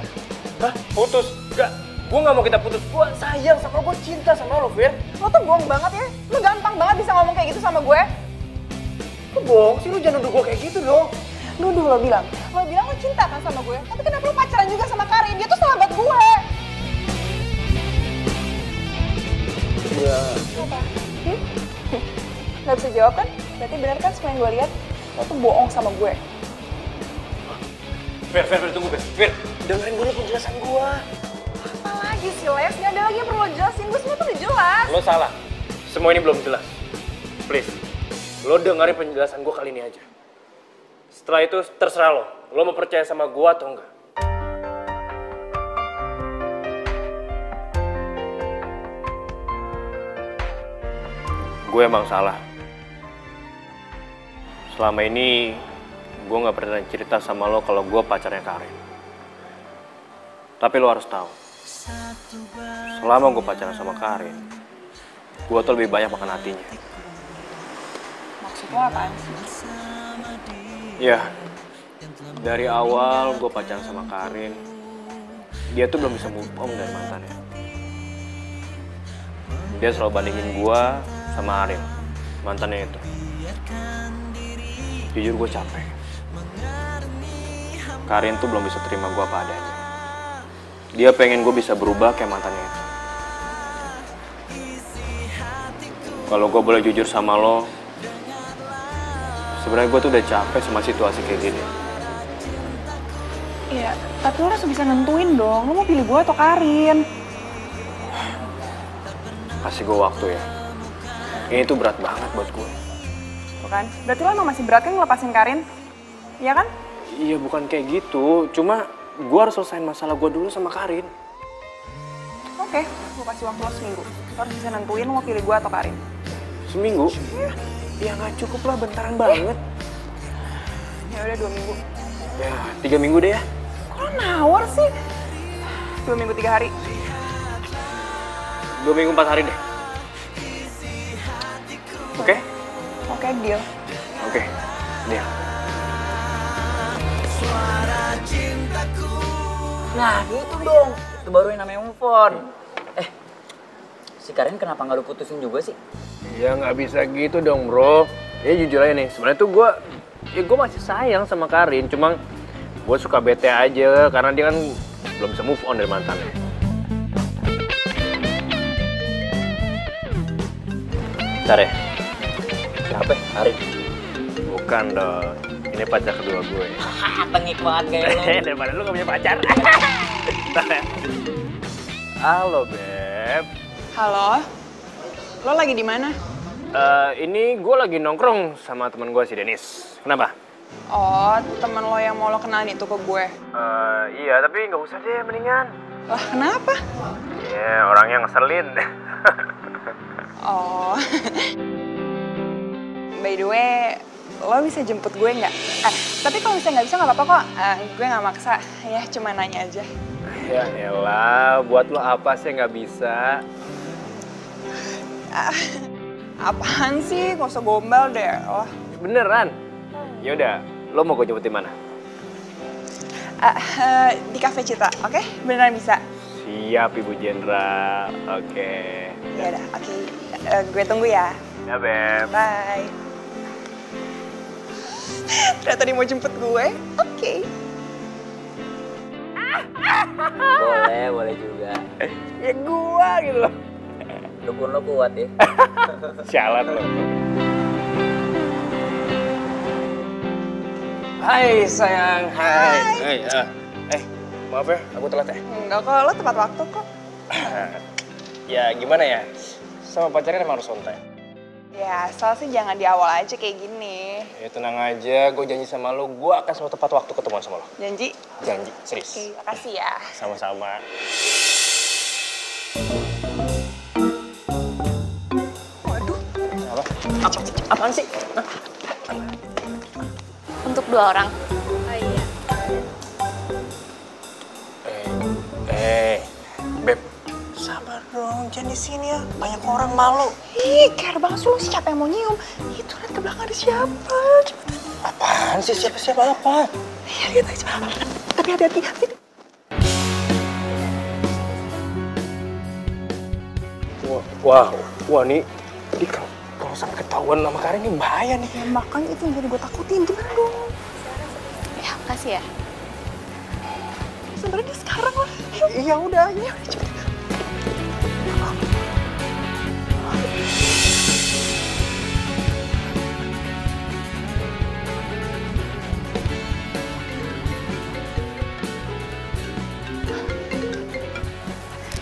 Hah? Putus? Enggak, gue nggak mau kita putus. Gue sayang sama lo, gue cinta sama lo, Fir. Lo tuh bohong banget ya, lo gampang banget bisa ngomong kayak gitu sama gue. Kok bohong sih, lo jangan nuduh gue kayak gitu dong. Nuduh lo bilang lo cinta kan sama gue, tapi kenapa lo pacaran juga sama Karin? Dia tuh sahabat gue. Iya. Apa? Nggak bisa jawab kan? Berarti benar kan semua yang gue lihat? Lo tuh bohong sama gue. Fir, tunggu Fir. Dengerin dulu penjelasan gue. Apa lagi sih, Les? Nggak ada lagi yang perlu lo jelasin, gue semua tuh udah jelas. Lo salah, semua ini belum jelas. Please, lo dengerin penjelasan gue kali ini aja. Setelah itu terserah lo mau percaya sama gue atau enggak. Gue emang salah. Selama ini gue gak pernah cerita sama lo kalau gue pacarnya Karin. Tapi lo harus tahu, selama gue pacaran sama Karin, gue tuh lebih banyak makan hatinya. Maksud lo apaan sih? Ya, dari awal gue pacaran sama Karin, dia tuh belum bisa move on dari mantannya. Dia selalu bandingin gue sama Ariel, mantannya itu. Jujur gue capek. Karin tuh belum bisa terima gue apa adanya. Dia pengen gue bisa berubah kayak mantannya itu. Kalau gue boleh jujur sama lo, sebenarnya gue tuh udah capek sama situasi kayak gini. Iya, tapi lo harus bisa nentuin dong, lo mau pilih gue atau Karin? Kasih gue waktu ya. Ini tuh berat banget buat gue. Tuh kan, berarti lo emang masih berat kan ngelepasin Karin? Iya kan? Iya bukan kayak gitu, cuma gue harus selesain masalah gue dulu sama Karin. Oke, gue kasih waktu lo seminggu. Lo harus bisa nentuin lo mau pilih gue atau Karin. Seminggu? Ya nggak cukup lah, bentaran banget. Ya udah 2 minggu. Ya 3 minggu deh ya. Kok lo nawar sih? 2 minggu 3 hari. 2 minggu 4 hari deh. Oke? Oke, deal. Oke, deal. Nah gitu dong, Itu baru yang namanya move on. Si Karin kenapa nggak lu putusin juga sih? Ya nggak bisa gitu dong bro. Ya jujur aja nih, sebenarnya tuh gue masih sayang sama Karin. Cuma gue suka bete aja karena dia kan belum bisa move on dari mantannya. Bentar ya. Siapa? Karin. Bukan dong. Ini pacar kedua gue. Tengik banget kayak lu. Daripada lu gak punya pacar. Bentar ya. Halo Beb. Halo, lo lagi di mana? Ini gue lagi nongkrong sama teman gue si Dennis. Kenapa? Oh, temen lo yang mau lo kenalin itu ke gue. Iya, tapi nggak usah deh, mendingan. Lah, kenapa? Iya, orangnya ngeselin. Oh, by the way, lo bisa jemput gue nggak? Tapi kalau misalnya nggak bisa nggak apa-apa kok. Gue nggak maksa, ya cuma nanya aja. Ya elah, buat lo apa sih nggak bisa? Apaan sih? Gak usah gombal deh. Oh. Beneran? Yaudah, lo mau gue jemput di mana? Di Cafe Citra, oke? Beneran bisa? Siap, Ibu Jenderal. Oke. Yaudah, oke. Gue tunggu ya. Ya, Beb. Bye. Ternyata dia mau jemput gue. Oke. Boleh juga. Ya gua gitu loh. Dukun lo kuat ya. Sialan lo. Hai sayang, hai. Maaf ya, aku telat ya. Enggak kok, lo tepat waktu kok. Ya gimana ya, sama pacarnya emang harus on time. Ya, asal sih jangan di awal aja kayak gini. Ya tenang aja, gue janji sama lo, gue akan selalu tepat waktu ketemuan sama lo. Janji? Janji, serius. Oke, makasih ya. Sama-sama. Waduh. Apaan sih? Untuk 2 orang. Beb, sabar dong, jangan di sini ya. Banyak orang malu. Ih, care banget lu sih, siapa yang mau nyium? Itu lihat ke belakang ada siapa? Cepetan. Apaan sih? Siapa apa? Iya, lihat aja. Tapi hati-hati. Wah nih kalau sampai ketahuan sama Karin ini bahaya nih. Ya, makanya itu yang jadi gue takutin, gimana dong? Ya, makasih ya. Sebenarnya sekarang lah. Iya udah, cepet.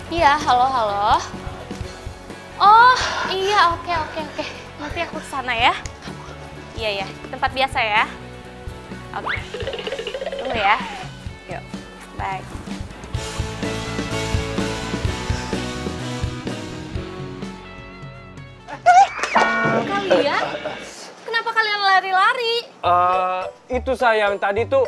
Iya, halo. Oh, iya, oke. Nanti aku kesana ya. Iya, tempat biasa ya. Oke. Tunggu ya. Yuk, bye. Kalian? Kenapa kalian lari-lari? Itu sayang, tadi tuh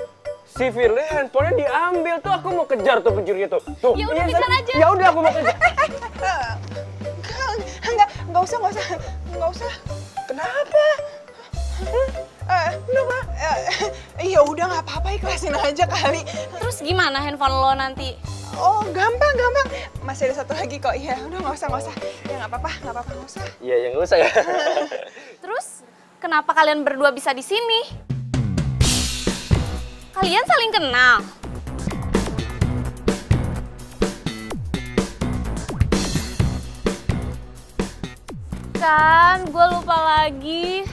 si Firly handphonenya diambil tuh, aku mau kejar tuh pencurinya tuh. Ya udah kejar aja. Ya udah aku mau kejar. Enggak usah. Kenapa? Kenapa? Ya udah nggak apa-apa, ikhlasin aja kali. Terus gimana handphone lo nanti? Oh, gampang. Masih ada satu lagi kok. Ya udah nggak usah. Ya nggak apa-apa, nggak usah. Iya, yang nggak usah ya. Terus kenapa kalian berdua bisa di sini? Kalian saling kenal? Kan, gue lupa lagi.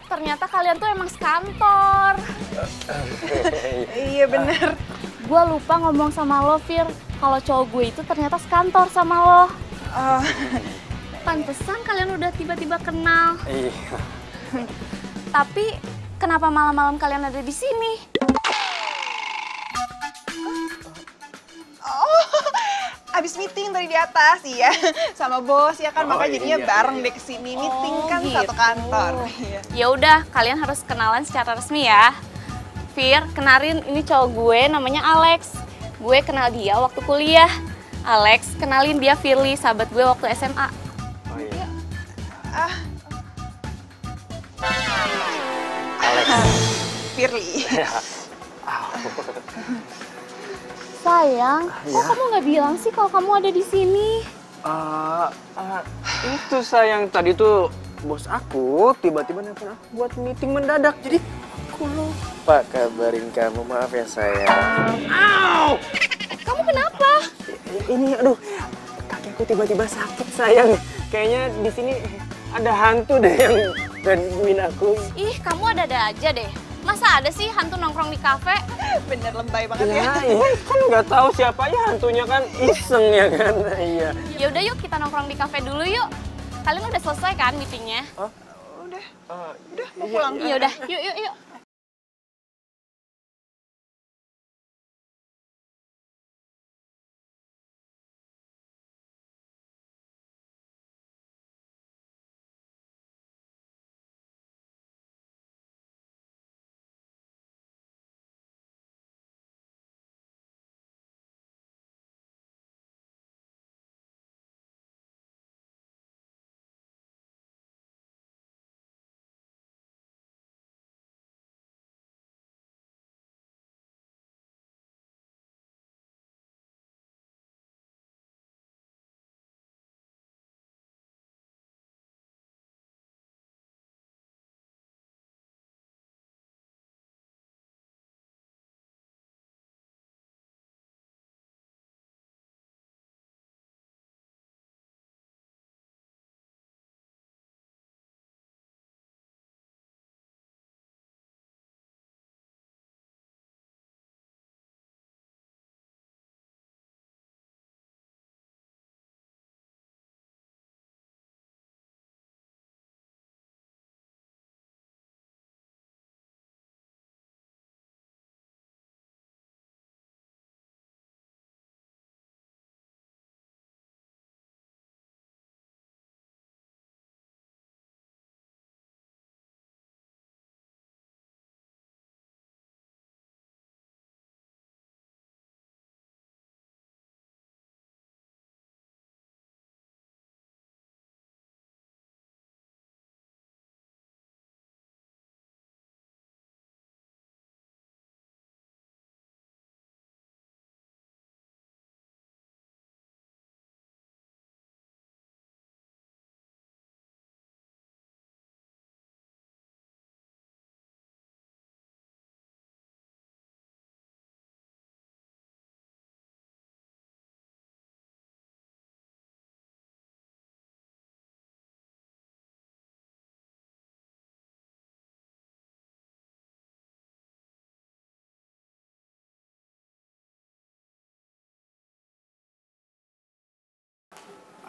Ternyata kalian tuh emang sekantor. Iya bener. Gue lupa ngomong sama lo, Fir. Kalau cowok gue itu ternyata sekantor sama lo. Pantesan kalian udah tiba-tiba kenal. Iya. Tapi kenapa malam-malam kalian ada di sini? Abis meeting tadi di atas, iya. Sama bos, ya kan. Makanya jadinya bareng deh kesini. Meeting kan gitu. satu kantor. Iya. Ya udah, kalian harus kenalan secara resmi ya. Fir, kenalin ini cowok gue namanya Alex. Gue kenal dia waktu kuliah. Alex, kenalin dia Firly, sahabat gue waktu SMA. Oh iya. Firly. Sayang, kok kamu nggak bilang sih kalau kamu ada di sini? Itu sayang, tadi tuh bos aku tiba-tiba nelfon aku buat meeting mendadak. Jadi aku lupa kabarin kamu. Maaf ya sayang. Au! Kamu kenapa? Ini aduh, kaki aku tiba-tiba sakit sayang. Kayaknya di sini ada hantu deh yang gangguin aku. Ih, kamu ada-ada aja deh. Masa ada sih hantu nongkrong di kafe? Bener lebay banget ya. Iya, kan nggak tahu siapa ya hantunya kan iseng ya kan. Iya. Ya udah yuk kita nongkrong di kafe dulu yuk. Kalian udah selesai kan meetingnya? Udah mau pulang. Iya udah, yuk.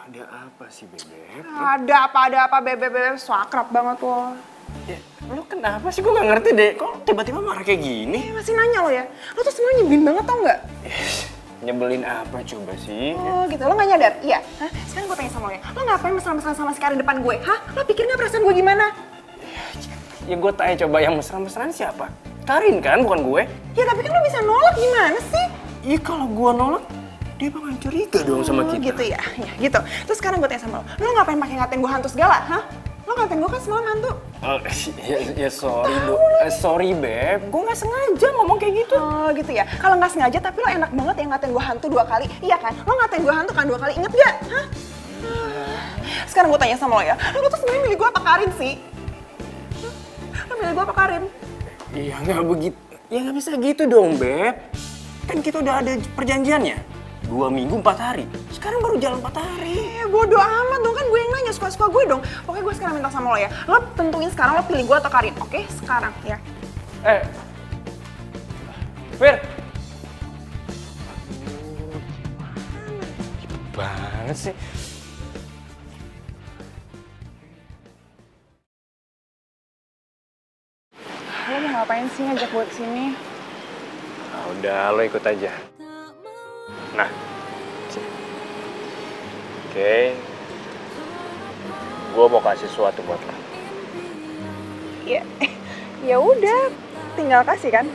Ada apa sih Bebek? Ada apa bebe so akrab banget lo. Ya, lo kenapa sih? Gue gak ngerti deh. Kok tiba-tiba marah kayak gini? Masih nanya lo ya? Lo tuh sebenarnya nyebelin banget tau nggak? Nyebelin apa coba sih? Oh gitu, lo gak nyadar? Iya? Hah? Sekarang gue tanya sama lo ya, lo ngapain mesra-mesraan sama si Karin depan gue? Hah? Lo pikir gak perasaan gue gimana? Ya gue tanya coba yang mesra-mesraan siapa? Karin kan, bukan gue? Ya tapi kan lo bisa nolak gimana sih? Iya kalau gue nolak, dia bakal curiga dong sama kita. Gitu ya? Ya gitu. Terus sekarang gue tanya sama lo ngapain pakai ngatain gue hantu segala? Hah? Lo ngatain gue kan semalam hantu. Ya sorry sorry Beb, gue gak sengaja ngomong kayak gitu. Oh gitu ya? Kalau gak sengaja tapi lo enak banget yang ngatain gue hantu 2 kali. Iya kan? Lo ngatain gue hantu kan 2 kali, inget gak? Hah? Sekarang gue tanya sama lo ya, lo tuh sebenarnya milih gue apa Karin sih? Lo milih gue apa Karin? Iya gak begitu, ya gak bisa gitu dong Beb. Kan kita udah ada perjanjiannya, 2 minggu 4 hari. Sekarang baru jalan 4 hari. Bodo amat dong, kan gue yang nanya, suka-suka gue dong. Pokoknya gue sekarang minta sama lo ya, lo tentuin sekarang lo pilih gue atau Karin, oke? Sekarang ya. Fir. Banget sih. Lo mau ngapain sih ngajak gue kesini? Nah, udah, lo ikut aja. Nah. Oke. Gue mau kasih sesuatu buat lo. Ya udah, tinggal kasih kan.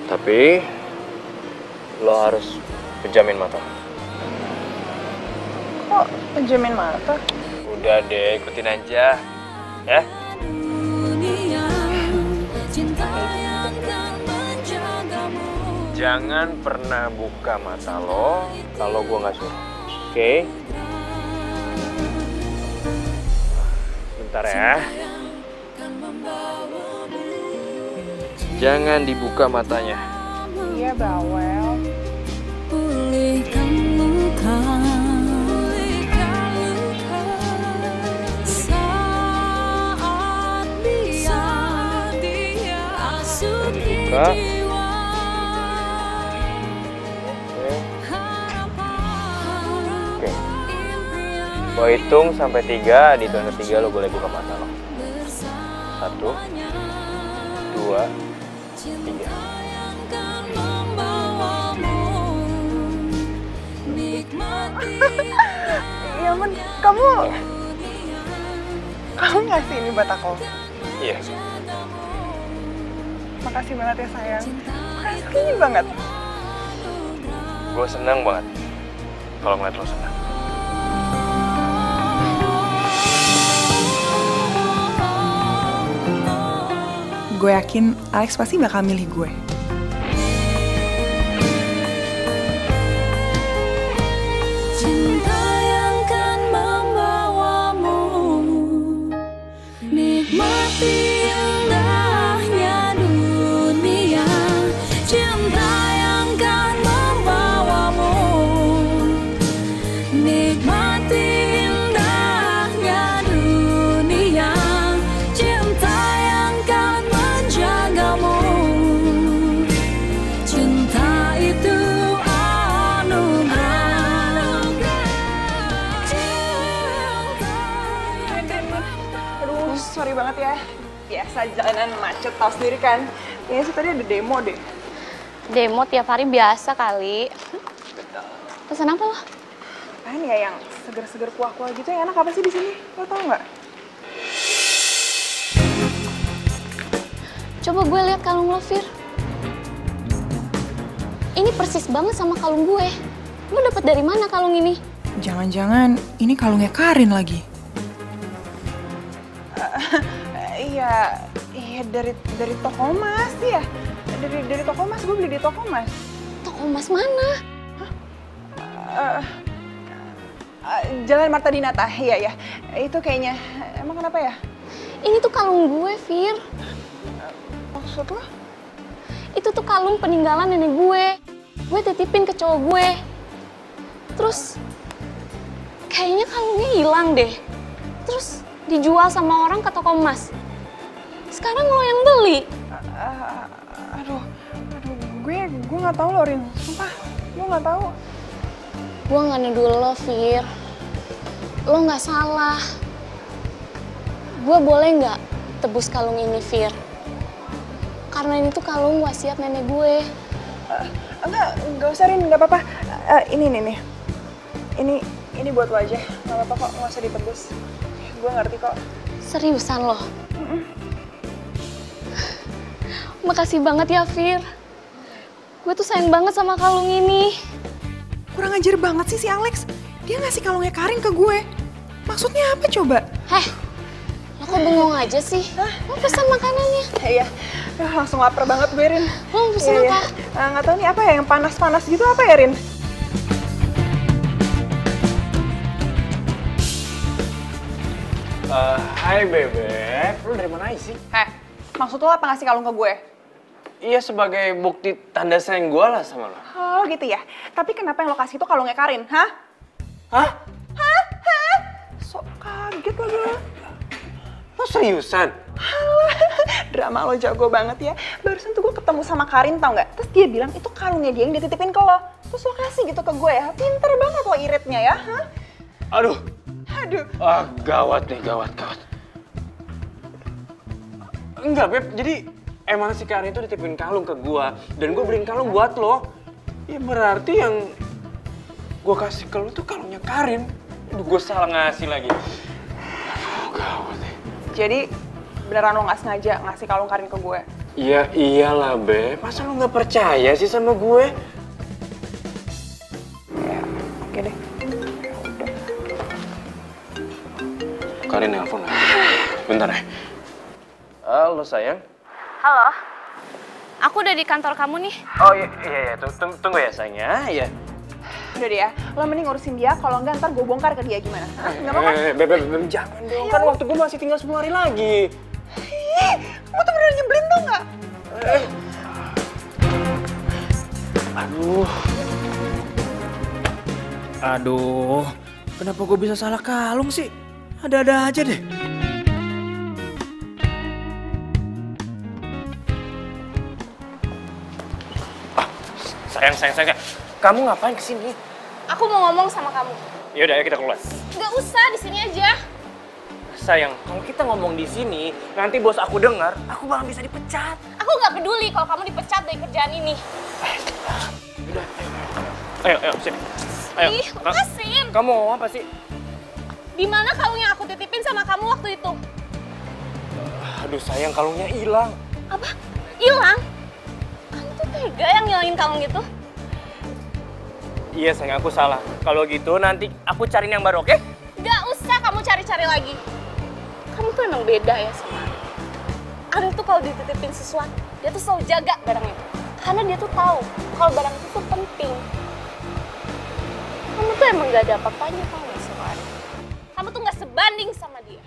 Tapi lo harus pejamin mata. Kok penjamin mata? Udah deh, ikutin aja. Ya? jangan pernah buka mata lo kalau gue nggak suruh. Oke? Bentar ya. Jangan dibuka matanya. Iya, bawel. Pulihkan luka saat dia asuh Buka. Oke. Gue hitung sampai 3, di hitungan ketiga lo boleh buka mata lo. 1, 2, 3. Iya, Men. Kamu ngasih ini buat aku. Iya. Makasih banget ya, sayang. Makasih banget. Gue seneng banget kalau ngeliat lo senang. Gue yakin Alex pasti bakal milih gue. cinta yang kan membawamu nikmati indahnya dunia cinta yang kan membawamu nikmati indahnya dunia cinta yang kan menjagamu cinta itu Aduh, sorry banget ya. Biasa jalanan macet, tau sendiri kan. Kayaknya sih tadi ada demo deh. Demo tiap hari biasa kali. Betul. Pesan apa lo? Apaan ya yang seger-seger kuah-kuah gitu yang enak apa sih di sini? Lo tau nggak? Coba gue lihat kalung lo, Fir. Ini persis banget sama kalung gue. Lo dapet dari mana kalung ini? Jangan-jangan ini kalungnya Karin lagi. Iya dari toko emas ya. Dari toko emas, gue beli di toko emas. Toko emas mana? Jalan Marta Dinata, iya ya. Itu kayaknya. Emang kenapa ya? Ini tuh kalung gue, Fir. Maksud lo? Itu tuh kalung peninggalan nenek gue. Gue titipin ke cowok gue. Terus kayaknya kalungnya hilang deh. Terus dijual sama orang ke toko emas. Sekarang lo yang beli. Aduh, gue nggak tahu loh, Rin. Sumpah, gue nggak tahu. Gue nggak nuduh lo, Fir. Lo nggak salah. Gue boleh nggak tebus kalung ini, Fir? Karena ini tuh kalung wasiat nenek gue. Nggak usah, Rin, nggak apa-apa. Ini nih. Ini buat lo aja. Nggak apa-apa kok, nggak usah ditebus. Gue ngerti kok. Seriusan lo? Makasih banget ya, Fir. Gue tuh sayang banget sama kalung ini. Kurang ajar banget sih si Alex. Dia ngasih kalungnya Karin ke gue. Maksudnya apa coba? Heh, lo kok bengong aja sih? Lo pesan makanannya. Iya, langsung lapar banget gue, Rin. Lo mau pesan apa? Nggak tahu nih apa ya, yang panas-panas gitu apa ya, Rin? Hai Bebek, lu dari mana sih? Maksud lo apa ngasih kalung ke gue? Iya, sebagai bukti tanda sayang gue lah sama lo. Oh gitu ya, tapi kenapa yang lo kasih itu kalungnya Karin, hah? Hah? Sok kaget lagi lo. Lo seriusan? Drama lo jago banget ya. Barusan tuh gue ketemu sama Karin, tau nggak? Terus dia bilang itu kalungnya dia yang dititipin ke lo. Terus lo kasih gitu ke gue ya. Pinter banget lo iritnya ya, hah? Aduh. Gawat nih, gawat. Enggak, Beb. Jadi emang si Karin itu dititipin kalung ke gua dan gua beliin kalung buat lo. Ya berarti yang gua kasih ke lo tuh kalungnya Karin. Aduh, gua salah ngasih lagi. Gawat nih. Jadi beneran lo nggak sengaja ngasih kalung Karin ke gue? Iya, iyalah, Beb. Masa lo nggak percaya sih sama gue? Ya, oke deh. Karin nelfon lagi. Bentar ya. Halo sayang. Halo. Aku udah di kantor kamu nih. Oh iya, tunggu ya sayangnya, ya. Udah deh ya, lo mending ngurusin dia, kalau enggak ntar gue bongkar ke dia gimana? Hah, nggak mau kan? Beb, jangan dong, kan waktu gue masih tinggal 10 hari lagi. Ih, kamu tuh bener nyebelin tau nggak? Aduh, kenapa gue bisa salah kalung sih? Ada-ada aja deh. Sayang. Kamu ngapain kesini? Aku mau ngomong sama kamu. Yaudah, ayo kita keluar. Nggak usah, di sini aja. Sayang, kalau kita ngomong di sini, nanti bos aku dengar, aku bakal bisa dipecat. Aku nggak peduli kalau kamu dipecat dari kerjaan ini. Udah, ayo, sini. Ayo. Ih, lepasin. Kamu mau apa sih? Di mana kalung yang aku titipin sama kamu waktu itu? Aduh sayang, kalungnya hilang. Apa? Hilang? Kamu tuh tega yang ngilangin kalung itu? Iya sayang, aku salah. Kalau gitu nanti aku cariin yang baru, oke? Nggak usah kamu cari-cari lagi. Kamu tuh emang beda ya sama Arin. Arin tuh kalau dititipin sesuatu, dia tuh selalu jaga barang itu. Karena dia tuh tahu kalau barang itu tuh penting. Kamu tuh emang gak ada apa-apanya tau gak sama Arin. Kamu tuh gak sebanding sama dia.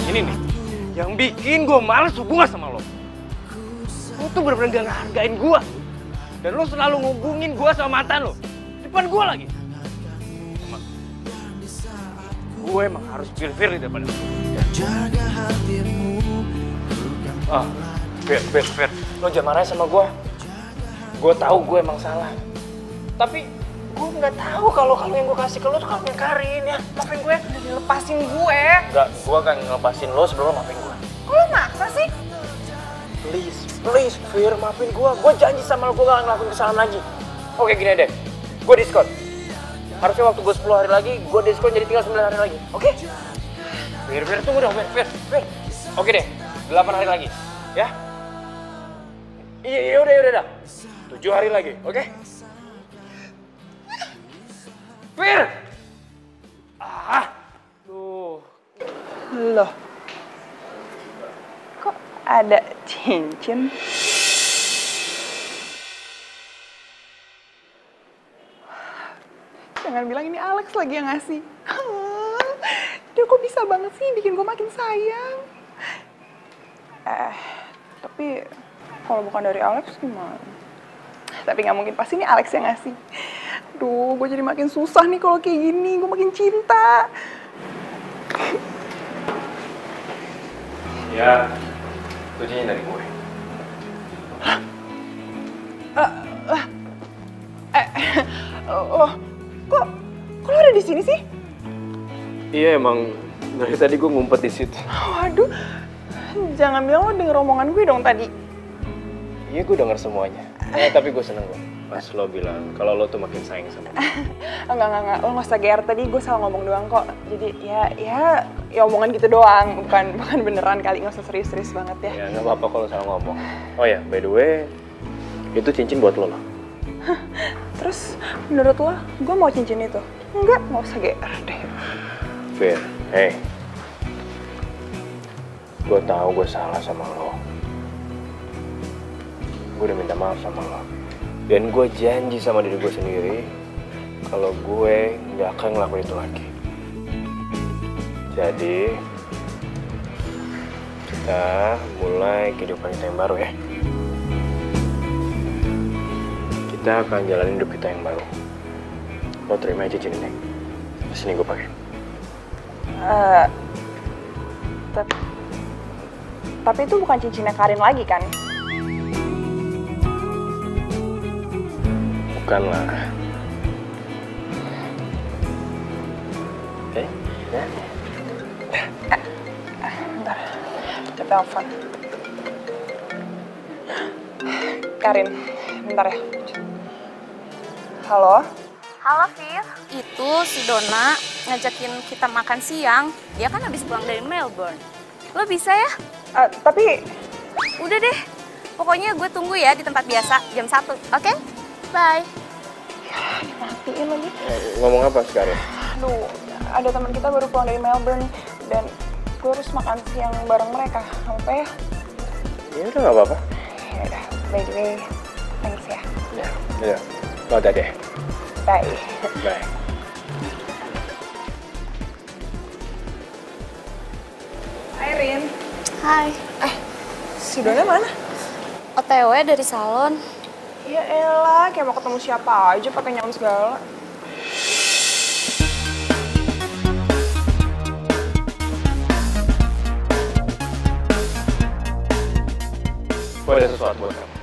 Ini nih, yang bikin gue males hubungan sama lo. Lo tuh bener-bener gak ngehargain gue. Dan lo selalu ngubungin gue sama mantan lo. Depan gue lagi. Gue emang harus pilih Firly daripada lo. Fir, lo jangan marah sama gue. Gue tahu gue emang salah. Tapi gue nggak tahu kalau yang gue kasih ke lo tuh kalungnya Karin ya. Maafin gue. Lepasin gue. Enggak, gue akan ngelepasin lo sebelum lo maafin gue. Kok lo maksa sih? Please, Fir, maafin gue. Gue janji sama lo, gue gak ngelakuin kesalahan lagi. Oke, gini deh. Gue diskon. Harusnya waktu gue 10 hari lagi, gue diskon jadi tinggal 9 hari lagi. Oke? Fir, tunggu dong, Fir. Oke deh, 8 hari lagi. Ya? Iya, udah. 7 hari lagi, oke? Fir! Tuh. Loh. Kok ada cincin? Jangan bilang ini Alex lagi yang ngasih. Dia kok bisa banget sih bikin gue makin sayang. Tapi kalau bukan dari Alex gimana? Tapi nggak mungkin, pasti ini Alex yang ngasih. Duh, gue jadi makin susah nih kalau kayak gini. Gue makin cinta. Ya, itu cincin dari gue. Kok lo ada di sini sih? Iya, emang dari tadi gue ngumpet di situ. Waduh, jangan bilang lo denger omongan gue dong tadi. Iya, gue denger semuanya. Tapi gue seneng kok pas lo bilang kalau lo tuh makin sayang sama gue. Enggak, lo nggak usah GR, tadi gue salah ngomong doang kok. Jadi ya omongan gitu doang, bukan beneran kali, nggak usah serius-serius banget ya. Ya nggak apa-apa kalau salah ngomong. Oh ya, by the way, itu cincin buat lo loh. Terus menurut lo, gue mau cincin itu? Enggak usah GR deh. Fir, hey, gue tahu gue salah sama lo. Gue udah minta maaf sama lo. Dan gue janji sama diri gue sendiri kalau gue nggak akan ngelakuin itu lagi. Jadi kita mulai kehidupan kita yang baru ya. Kita akan jalanin hidup kita yang baru. Lo terima aja cincin ini. Sini gue pakai. Tapi itu bukan cincinnya Karin lagi kan? Bukan lah. Oke? Ya. Bentar, kita telepon. Karin, bentar ya. Halo? Halo, Fir. Itu si Donna ngajakin kita makan siang. Dia kan habis pulang dari Melbourne. Lo bisa ya? Tapi... Udah deh. Pokoknya gue tunggu ya di tempat biasa jam 1, oke? Bye. Matiin lagi. Ngomong apa sekarang? Aduh, ada teman kita baru pulang dari Melbourne dan gue harus makan siang bareng mereka. Apa ya? Ya udah nggak apa-apa. Ya udah, by the way, thanks ya. Ya, udah deh. Bye. Bye. Hai Rin. Hai. Si Dona mana? OTW dari salon. Ya elah, kayak mau ketemu siapa aja pakai nyam segala. Gue ada sesuatu buat kamu.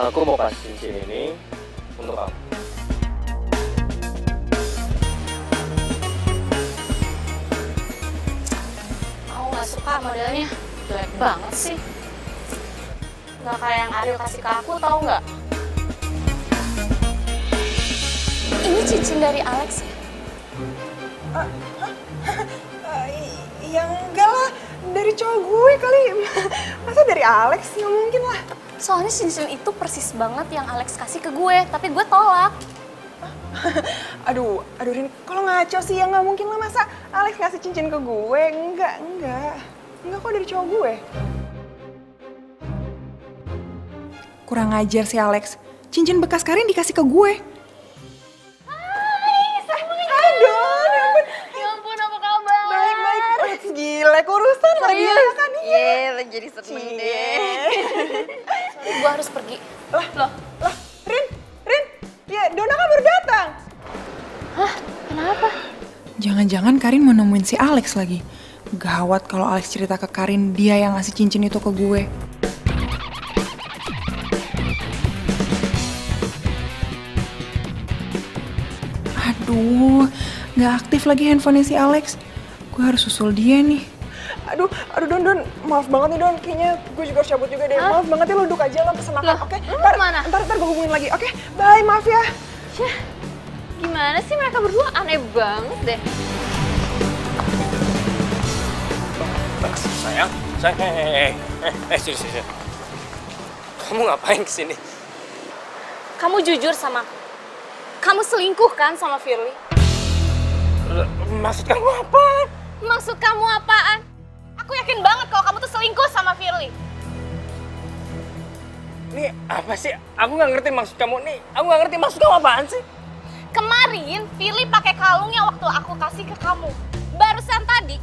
Aku mau kasih cincin ini untuk kamu. Aku nggak suka modelnya. Jelek banget sih. Nggak kayak yang Ariel kasih ke aku, tahu nggak? Ini cincin dari Alex ya? Ya enggak lah, dari cowok gue kali. Masa dari Alex? Nggak mungkin lah. Soalnya cincin itu persis banget yang Alex kasih ke gue, tapi gue tolak. Aduh Rin, kalau ngaco sih ya nggak mungkin lah, masa Alex ngasih cincin ke gue? Enggak kok dari cowok gue. Kurang ajar sih Alex, cincin bekas Karin dikasih ke gue. Hai Don, Ya ampun, apa kabar? baik. Gila, urusan lagi ya kan? Iya, jadi seneng deh. Sorry, gue harus pergi. Lah, Rin, ya Dona kan baru datang. Hah? Kenapa? Jangan-jangan Karin mau nemuin si Alex lagi. Gawat kalau Alex cerita ke Karin dia yang ngasih cincin itu ke gue. Aduh, nggak aktif lagi handphonenya si Alex. Gue harus susul dia nih. Aduh Don, maaf banget nih Don. Kayaknya gue juga harus cabut juga deh. Maaf banget ya, lo duduk aja lo pesen makan, oke? Ntar gue hubungin lagi, oke? Bye, maaf ya. Syah, gimana sih mereka berdua? Aneh banget deh. Sayang, sini. Kamu ngapain kesini? Kamu jujur sama aku. Kamu selingkuh kan sama Firly? Maksud kamu apa? Maksud kamu apaan? Aku yakin banget kalau kamu tuh selingkuh sama Firly. Nih apa sih? Aku nggak ngerti maksud kamu nih. Aku nggak ngerti maksud kamu apaan sih? Kemarin Firly pakai kalung yang waktu aku kasih ke kamu. Barusan tadi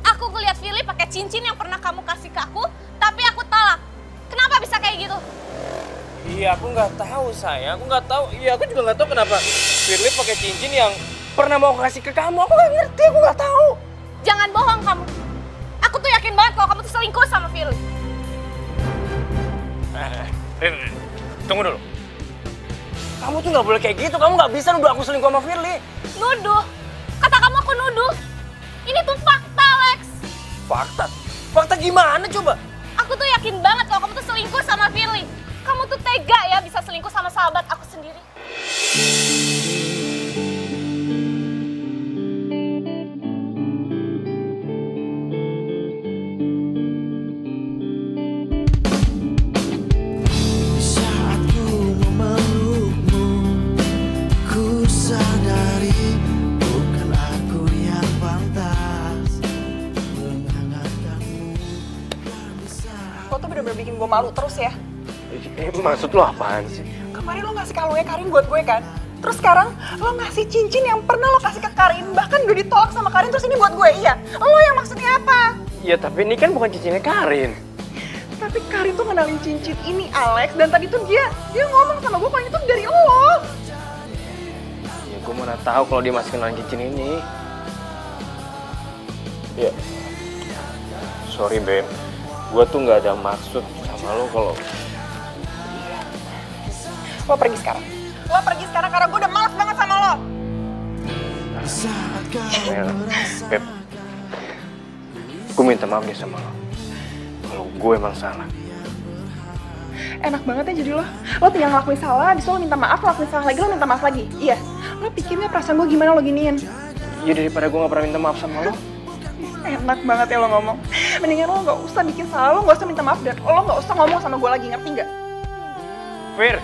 aku ngeliat Firly pakai cincin yang pernah kamu kasih ke aku, tapi aku tolak. Kenapa bisa kayak gitu? Iya, aku nggak tahu sayang. Aku nggak tahu. Iya, aku juga nggak tahu kenapa Firly pakai cincin yang pernah mau kasih ke kamu. Aku nggak ngerti. Aku nggak tahu. Jangan bohong kamu. Aku tuh yakin banget kalau kamu tuh selingkuh sama Firly. Rin, tunggu dulu. Kamu tuh nggak boleh kayak gitu. Kamu nggak bisa nuduh aku selingkuh sama Firly. Nuduh? Kata kamu aku nuduh? Ini tuh fakta, Lex. Fakta? Fakta gimana coba? Aku tuh yakin banget kalau kamu tuh selingkuh sama Firly. Kamu tuh tega ya bisa selingkuh sama sahabat aku sendiri. Saat ku memelukmu, ku sadari bukan aku yang pantas menghangatkanmu. Lo tuh bener-bener bikin gue malu terus ya. Maksud lo apaan sih? Kemarin lo ngasih kalungnya Karin buat gue kan? Terus sekarang lo ngasih cincin yang pernah lo kasih ke Karin, bahkan udah ditolak sama Karin, terus ini buat gue, iya? Lo yang maksudnya apa? Ya tapi ini kan bukan cincinnya Karin. Tapi Karin tuh kenalin cincin ini, Alex, dan tadi tuh dia ngomong sama gue kalau ini tuh dari lo. Ya gue mana tahu kalau dia masih kenalin cincin ini. Ya, sorry Ben, gue tuh nggak ada maksud sama lo kalau. Lo pergi sekarang. Lo pergi sekarang karena gue udah malas banget sama lo. Beb, gue minta maaf deh sama lo. Kalau gue emang salah. Enak banget ya jadi lo. Lo tinggal ngelakuin salah, abis itu lo minta maaf, ngelakuin salah lagi, lo minta maaf lagi. Iya. Lo pikirnya perasaan gue gimana lo giniin? Ya daripada gue gak pernah minta maaf sama lo. Enak banget ya lo ngomong. Mendingan lo gak usah bikin salah, lo gak usah minta maaf, dan lo gak usah ngomong sama gue lagi, ngerti gak? Fir,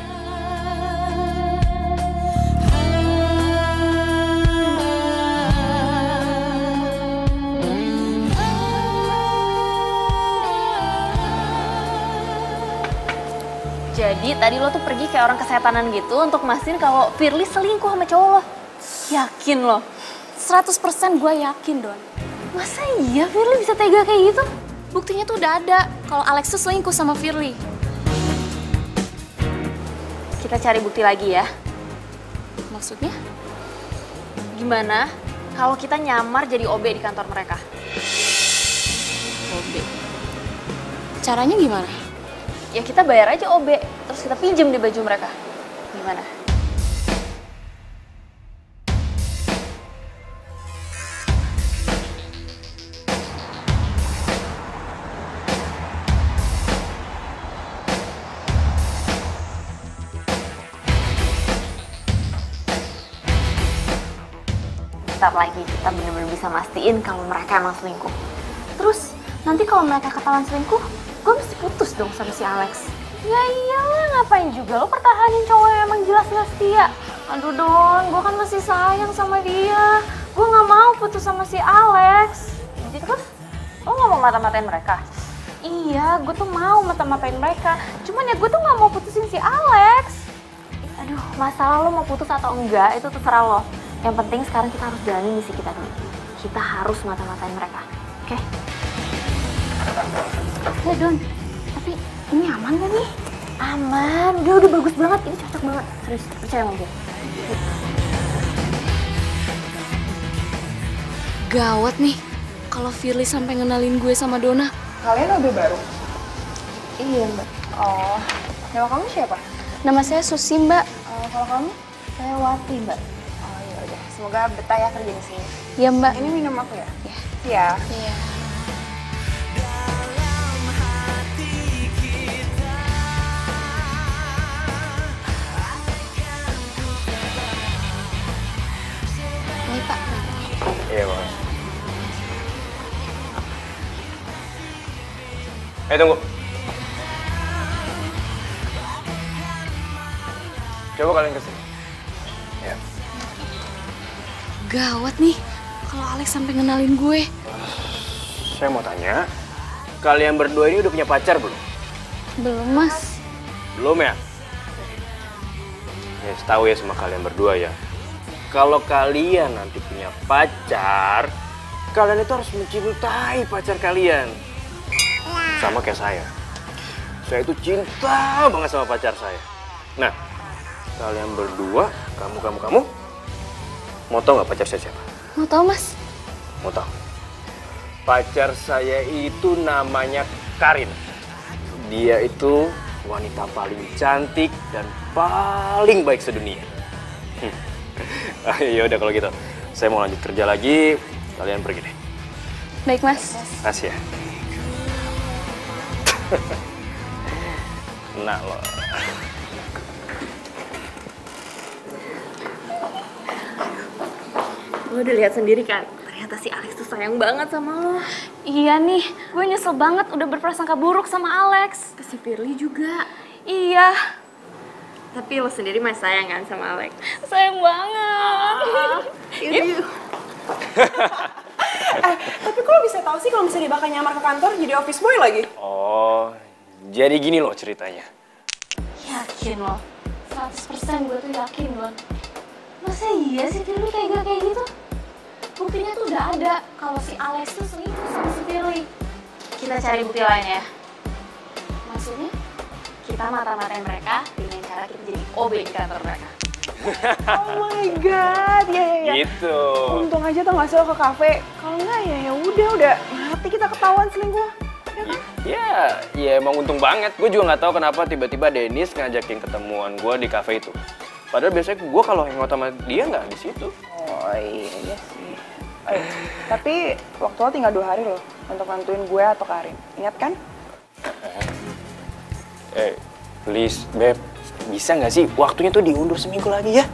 Jadi tadi lo tuh pergi kayak orang kesetanan gitu untuk mastiin kalau Firly selingkuh sama cowok lo. Yakin lo? 100% gue yakin, Don. Masa iya Firly bisa tega kayak gitu? Buktinya tuh udah ada kalau Alex tuh selingkuh sama Firly. Kita cari bukti lagi ya. Maksudnya? Gimana kalau kita nyamar jadi OB di kantor mereka? OB? Caranya gimana? Ya kita bayar aja OB, terus kita pinjem di baju mereka. Gimana? Bentar lagi kita bener-bener bisa mastiin kalau mereka emang selingkuh. Terus nanti kalau mereka ketahuan selingkuh, gue mesti putus dong sama si Alex. Ya iyalah, ngapain juga lo pertahanin cowok yang emang jelas gak setia. Aduh Don, gue kan masih sayang sama dia. Gue gak mau putus sama si Alex. Jadi terus, lo gak mau mata-matain mereka? Iya, gue tuh mau mata-matain mereka. Cuman ya gue tuh gak mau putusin si Alex. Aduh, masalah lo mau putus atau enggak, itu terserah lo. Yang penting sekarang kita harus jalanin misi kita dulu. Kita harus mata-matain mereka, oke? Ya Don, tapi ini aman gak nih? Aman, udah bagus banget, ini cocok banget. Serius, percaya sama gue. Gawat nih, kalau Firly sampai ngenalin gue sama Donna. Kalian OB baru? Iya mbak. Oh, nama kamu siapa? Nama saya Susi mbak. Kalau kamu? Saya Wati mbak. Oh ya udah, semoga betah ya kerja di sini. Iya mbak. Ini minum aku ya? Iya. Iya. Baik pak. Iya bang. Tunggu. Coba kalian kesini. Ya. Gawat nih, kalau Alex sampai ngenalin gue. Saya mau tanya, kalian berdua ini udah punya pacar belum? Belum mas. Belum ya? Ya, tahu ya sama kalian berdua ya. Kalau kalian nanti punya pacar, kalian itu harus mencintai pacar kalian. Sama kayak saya. Saya itu cinta banget sama pacar saya. Nah, kalian berdua, kamu, mau tau nggak pacar saya siapa? Mau tahu mas? Mau tau? Pacar saya itu namanya Karin. Dia itu wanita paling cantik dan paling baik sedunia. Ya udah kalau gitu, saya mau lanjut kerja lagi. Kalian pergi deh. Baik mas. Kasih ya. Nah lo. Lo udah lihat sendiri kan, ternyata si Alex tuh sayang banget sama lo. Iya nih, gue nyesel banget udah berprasangka buruk sama Alex. Ke si Firly juga. Iya. Tapi lo sendiri masih sayang kan sama Alex? Sayang banget. Yuk. Tapi kok lo bisa tahu sih kalau misalnya dia bakal nyamar ke kantor jadi office boy lagi? Oh, jadi gini loh ceritanya. Yakin lo? 100% gue tuh yakin, Don. Masa iya sih Firly tega kayak gitu? Buktinya tuh udah ada kalau si Alex tuh selingkuh sama si Firly. Kita cari bukti lain ya. Maksudnya? Kita mata-matain mereka dengan cara kita jadi OB di kantor mereka. Oh my god, ya. Gitu. Untung aja tau gak sih lo ke kafe. Kalau enggak ya udah mati kita ketahuan selingkuh. Ya kan? Ya emang untung banget. Gue juga nggak tahu kenapa tiba-tiba Dennis ngajakin ketemuan gue di kafe itu. Padahal biasanya gue kalau hangout sama dia nggak di situ. Oh iya sih. Tapi waktu lo tinggal 2 hari loh untuk nentuin gue atau Karin. Ingat kan? Please, Beb. Bisa nggak sih waktunya tuh diundur seminggu lagi ya?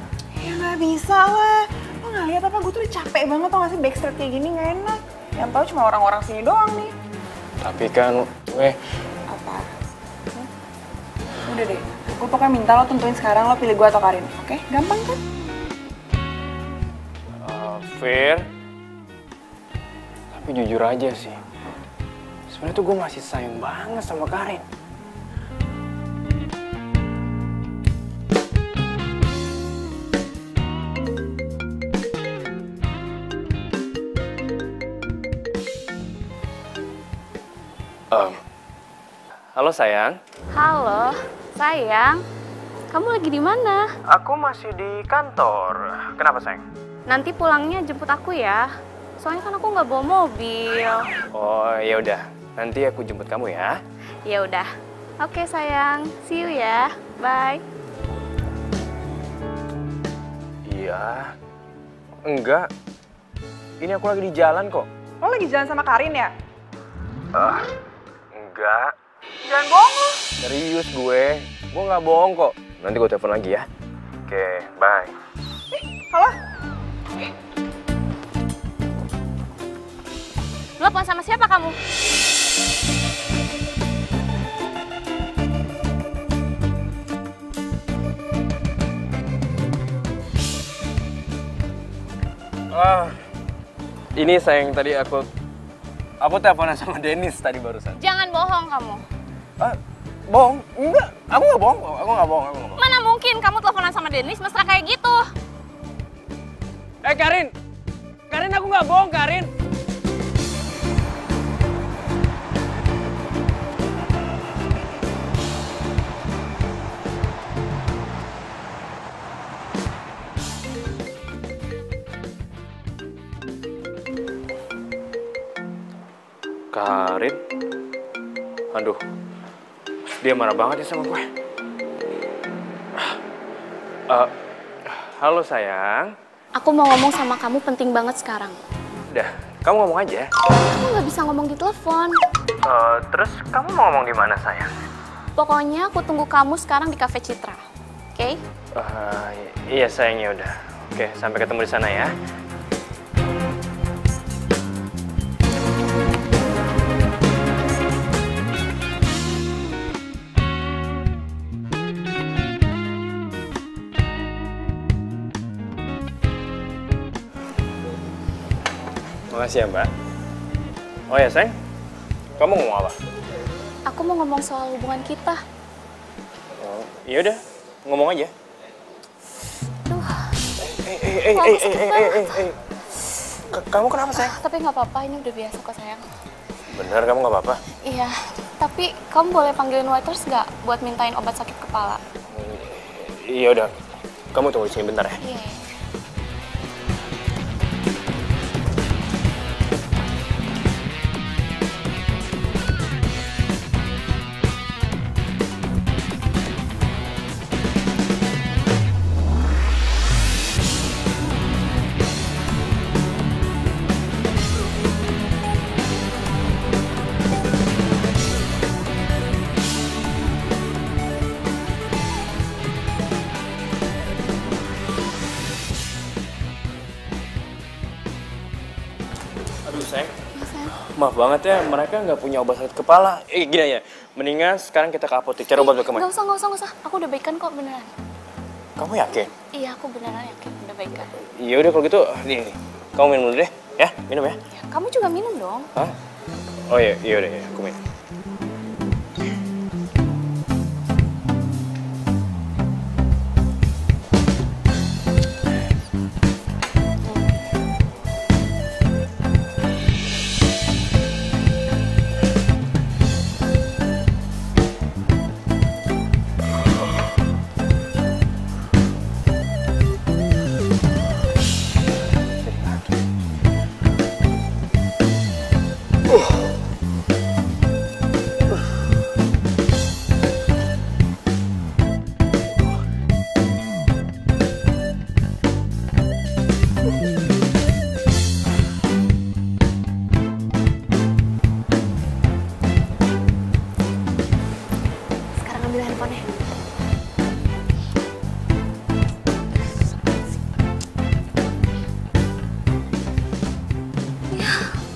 Ya nggak bisa lah. Lo nggak lihat apa gue tuh udah capek banget tau gak sih backstreet kayak gini nggak enak. Yang tahu cuma orang-orang sini doang nih. Tapi kan, Apa? Udah deh, gue pokoknya minta lo tentuin sekarang lo pilih gue atau Karin, oke? Gampang kan? Fair. Tapi jujur aja sih, sebenarnya tuh gue masih sayang banget sama Karin. Halo sayang. Halo, sayang. Kamu lagi di mana? Aku masih di kantor. Kenapa sayang? Nanti pulangnya jemput aku ya. Soalnya kan aku nggak bawa mobil. Oh ya udah, nanti aku jemput kamu ya. Ya udah. Oke sayang, see you ya. Bye. Iya. Enggak. Ini aku lagi di jalan kok. Lo lagi jalan sama Karin ya? Enggak. Jangan bohong lo. Serius gue nggak bohong kok. Nanti gue telepon lagi ya. Oke, bye. Halo? Telepon sama siapa kamu? Ini sayang tadi aku teleponan sama Dennis tadi barusan. Jangan bohong kamu. Bohong? Enggak, aku nggak bohong. Aku nggak bohong. Mana mungkin kamu teleponan sama Dennis mesra kayak gitu? Karin, aku nggak bohong, Karin. Karin? Aduh, dia marah banget ya sama gue. Halo sayang. Aku mau ngomong sama kamu penting banget sekarang. Udah, kamu ngomong aja. Kamu nggak bisa ngomong di telepon. Terus kamu mau ngomong di mana sayang? Pokoknya aku tunggu kamu sekarang di Cafe Citra. Oke? Iya sayangnya udah. Oke, sampai ketemu di sana ya. Makasih ya Mbak. Oh ya sayang, kamu ngomong apa? Aku mau ngomong soal hubungan kita. Oh, iya udah, ngomong aja. Duh. Kamu kenapa sayang? Tapi nggak apa-apa, ini udah biasa kok sayang. Bener, kamu nggak apa-apa? Iya, tapi kamu boleh panggilin waiters nggak buat mintain obat sakit kepala? Iya udah, kamu tunggu di sini bentar ya. Iya. Maaf banget ya, mereka nggak punya obat sakit kepala. Gini aja, mendingan sekarang kita ke apotek cari obat kemana? Nggak usah. Aku udah baikan kok beneran. Kamu yakin? Iya, aku beneran yakin udah baikan. Iya udah kalau gitu, nih, kamu minum dulu deh, ya, minum ya. Kamu juga minum dong. Hah? Oh iya udah ya, aku minum.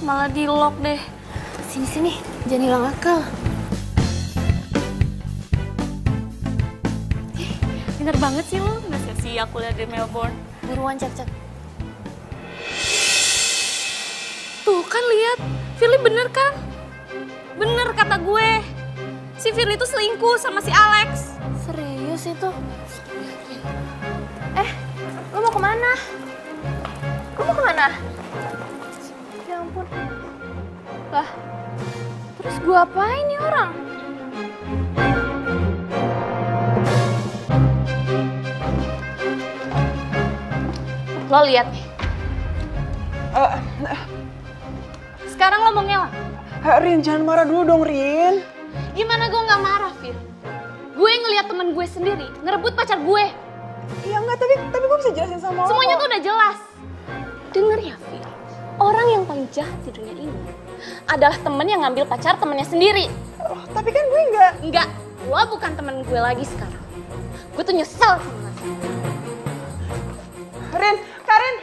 Malah di-lock deh. Sini, jangan hilang akal. Pinter banget sih lo, nggak sia-sia kuliah di Melbourne. Buruan cek. Tuh kan lihat, Firly bener kan? Bener kata gue. Si Firly itu selingkuh sama si Alex. Serius itu? Lo mau kemana? Lo mau kemana? Ya ampun. Lah, terus gue apain nih orang? Lo lihat nih. Sekarang lo mau ngelak? Rin, jangan marah dulu dong, Rin. Gimana gue nggak marah, Fir? Gue ngeliat temen gue sendiri ngerebut pacar gue. Iya enggak, tapi gue bisa jelasin sama lo. Semuanya tuh udah jelas. Dengar ya, Fir. Orang yang paling jahat di dunia ini adalah temen yang ngambil pacar temennya sendiri. Oh, tapi kan gue enggak. Enggak, lo bukan temen gue lagi sekarang. Gue tuh nyesel sama lo. Rin, Karin.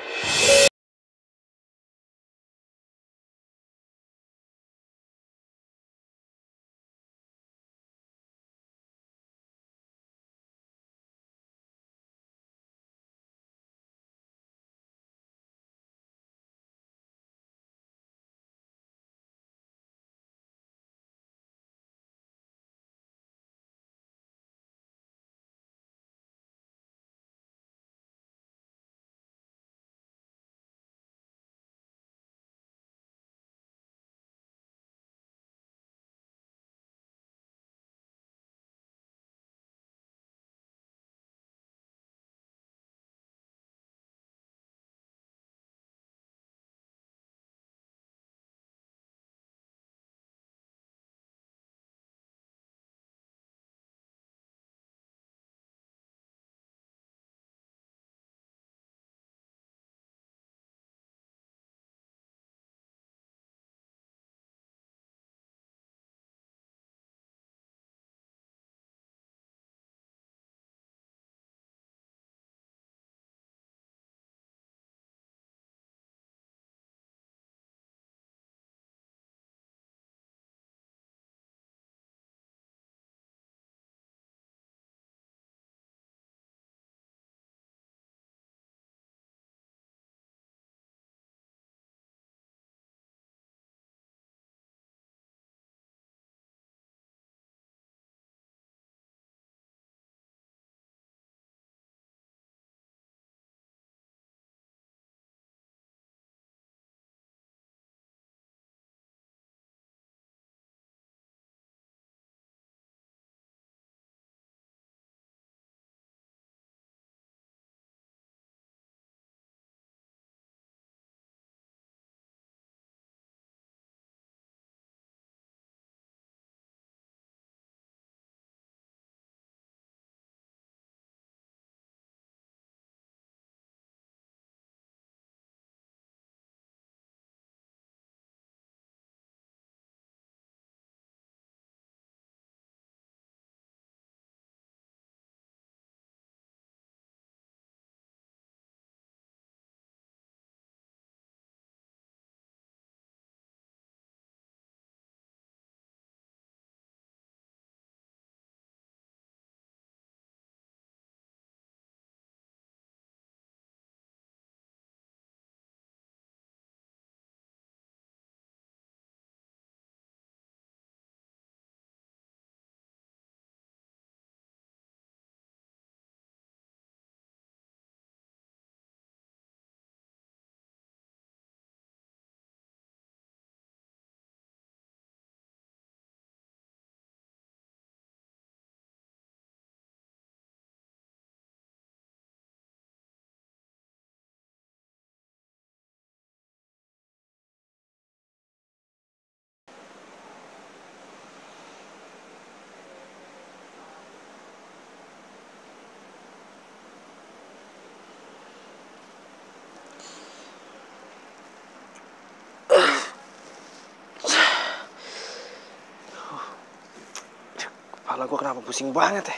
Kepala gue kenapa pusing banget ya?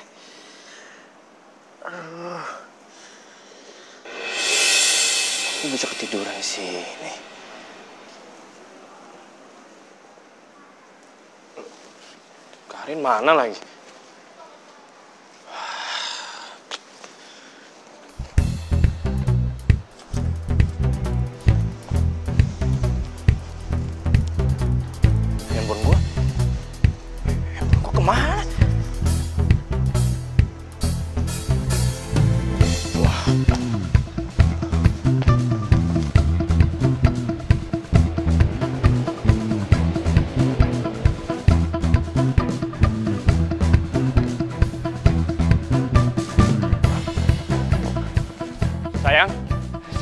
Gue bisa ketiduran di sini. Karin mana lagi? Handphone gue kemana?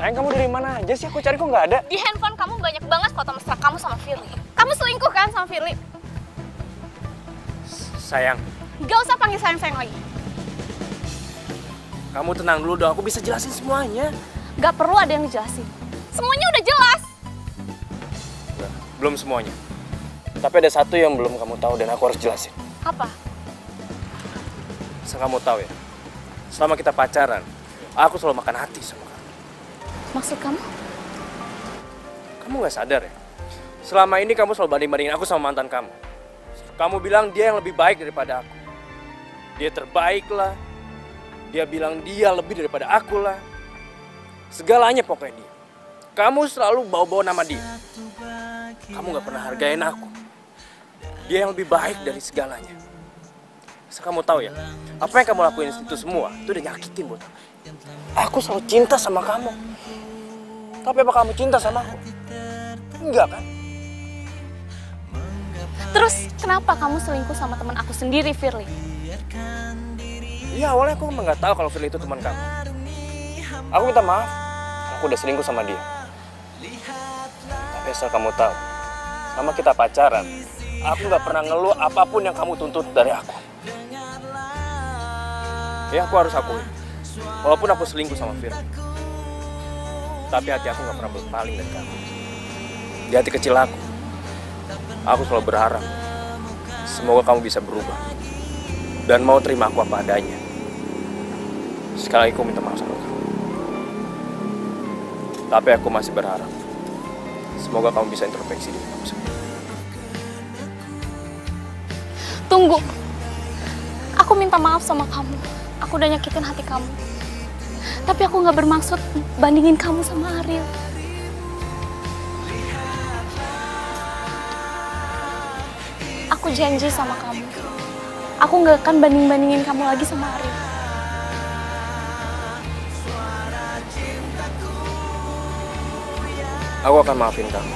Sayang, kamu dari mana aja sih? Aku cari kok nggak ada. Di handphone kamu banyak banget foto mesra kamu sama Firly. Kamu selingkuh kan sama Firly? Sayang, Gak usah panggil sayang-sayang lagi. kamu tenang dulu dong, aku bisa jelasin semuanya. Gak perlu ada yang dijelasin. Semuanya udah jelas. Belum semuanya. Tapi ada satu yang belum kamu tahu dan aku harus jelasin. Apa? Asal kamu tahu ya, selama kita pacaran, aku selalu makan hati sama kamu. Maksud kamu? Kamu nggak sadar ya? Selama ini kamu selalu banding-bandingin aku sama mantan kamu. Kamu bilang dia yang lebih baik daripada aku. Dia terbaik lah. Dia bilang dia lebih daripada aku lah. Segalanya pokoknya dia. Kamu selalu bawa-bawa nama dia. Kamu nggak pernah hargain aku. Dia yang lebih baik dari segalanya. Asal kamu tahu ya, apa yang kamu lakuin itu semua, itu udah nyakitin buat aku. Aku selalu cinta sama kamu. Tapi apa kamu cinta sama aku? Enggak kan? Terus kenapa kamu selingkuh sama teman aku sendiri, Firly? Iya, awalnya aku emang nggak tahu kalau Firly itu teman kamu. Aku minta maaf, aku udah selingkuh sama dia. Tapi asal kamu tahu, selama kita pacaran, aku nggak pernah ngeluh apapun yang kamu tuntut dari aku. Ya, aku harus akui, walaupun aku selingkuh sama Firly, tapi hati aku nggak pernah berpaling dari kamu. Di hati kecil aku selalu berharap semoga kamu bisa berubah dan mau terima aku apa adanya. Sekali lagi aku minta maaf sama kamu. Tapi aku masih berharap semoga kamu bisa introspeksi diri kamu sendiri. Tunggu. Aku minta maaf sama kamu. Aku udah nyakitin hati kamu. Tapi aku nggak bermaksud bandingin kamu sama Ariel. Aku janji sama kamu. Aku nggak akan banding-bandingin kamu lagi sama Ariel. Aku akan maafin kamu.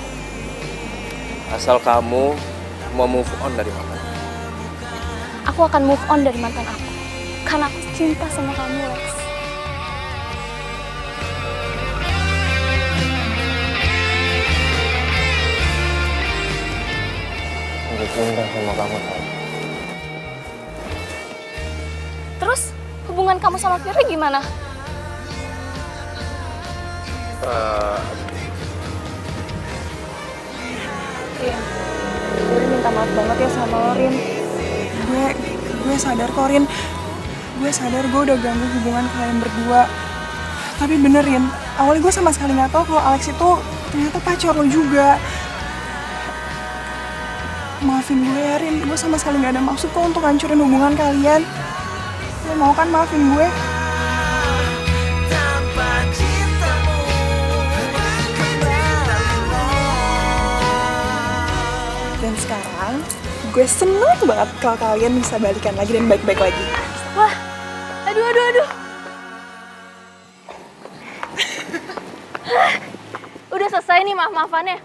Asal kamu mau move on dari mantan. Aku akan move on dari mantan aku. Karena aku cinta sama kamu, Lex. Aku cinta sama kamu, sayang. Terus hubungan kamu sama Firly gimana? Rin, gue minta maaf banget ya sama lo, Rin. Gue sadar kok, Rin. Gue sadar gue udah ganggu hubungan kalian berdua. Tapi bener, Rin, awalnya gue sama sekali gak tahu kalau Alex itu ternyata pacar lo juga. Maafin gue ya, Rin. Gue sama sekali gak ada maksud kok untuk hancurin hubungan kalian. Lo mau kan maafin gue? Dan sekarang, gue seneng banget kalau kalian bisa balikan lagi dan baik-baik lagi. Wah, aduh. Udah selesai nih maaf-maafannya.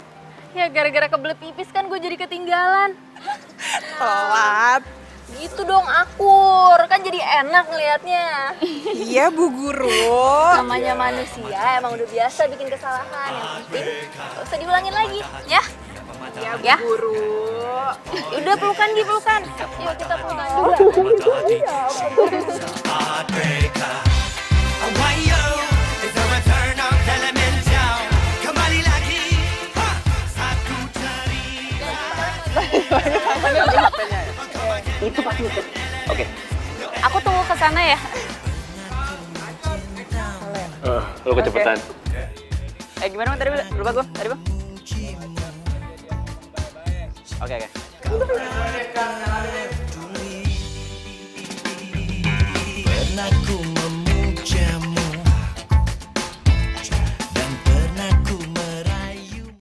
Ya gara-gara kebelet pipis kan gue jadi ketinggalan. Telat. Gitu dong akur, kan jadi enak ngeliatnya. Iya, Bu Guru. Namanya manusia emang udah biasa bikin kesalahan. Yang penting gak usah diulangin lagi, ya? Ya, Bu Guru. Udah pelukan, pelukan. Yuk kita pelukan juga. Heartbreaker. Ohio is the return of Elemental. Kembali lagi. Satu cerita. Itu pasti ikut. Oke. Aku tunggu ke sana ya. Lo kecepatan. Gimana Bang tadi? Lupa gue. Tadi Bang. Oke. Pernah ku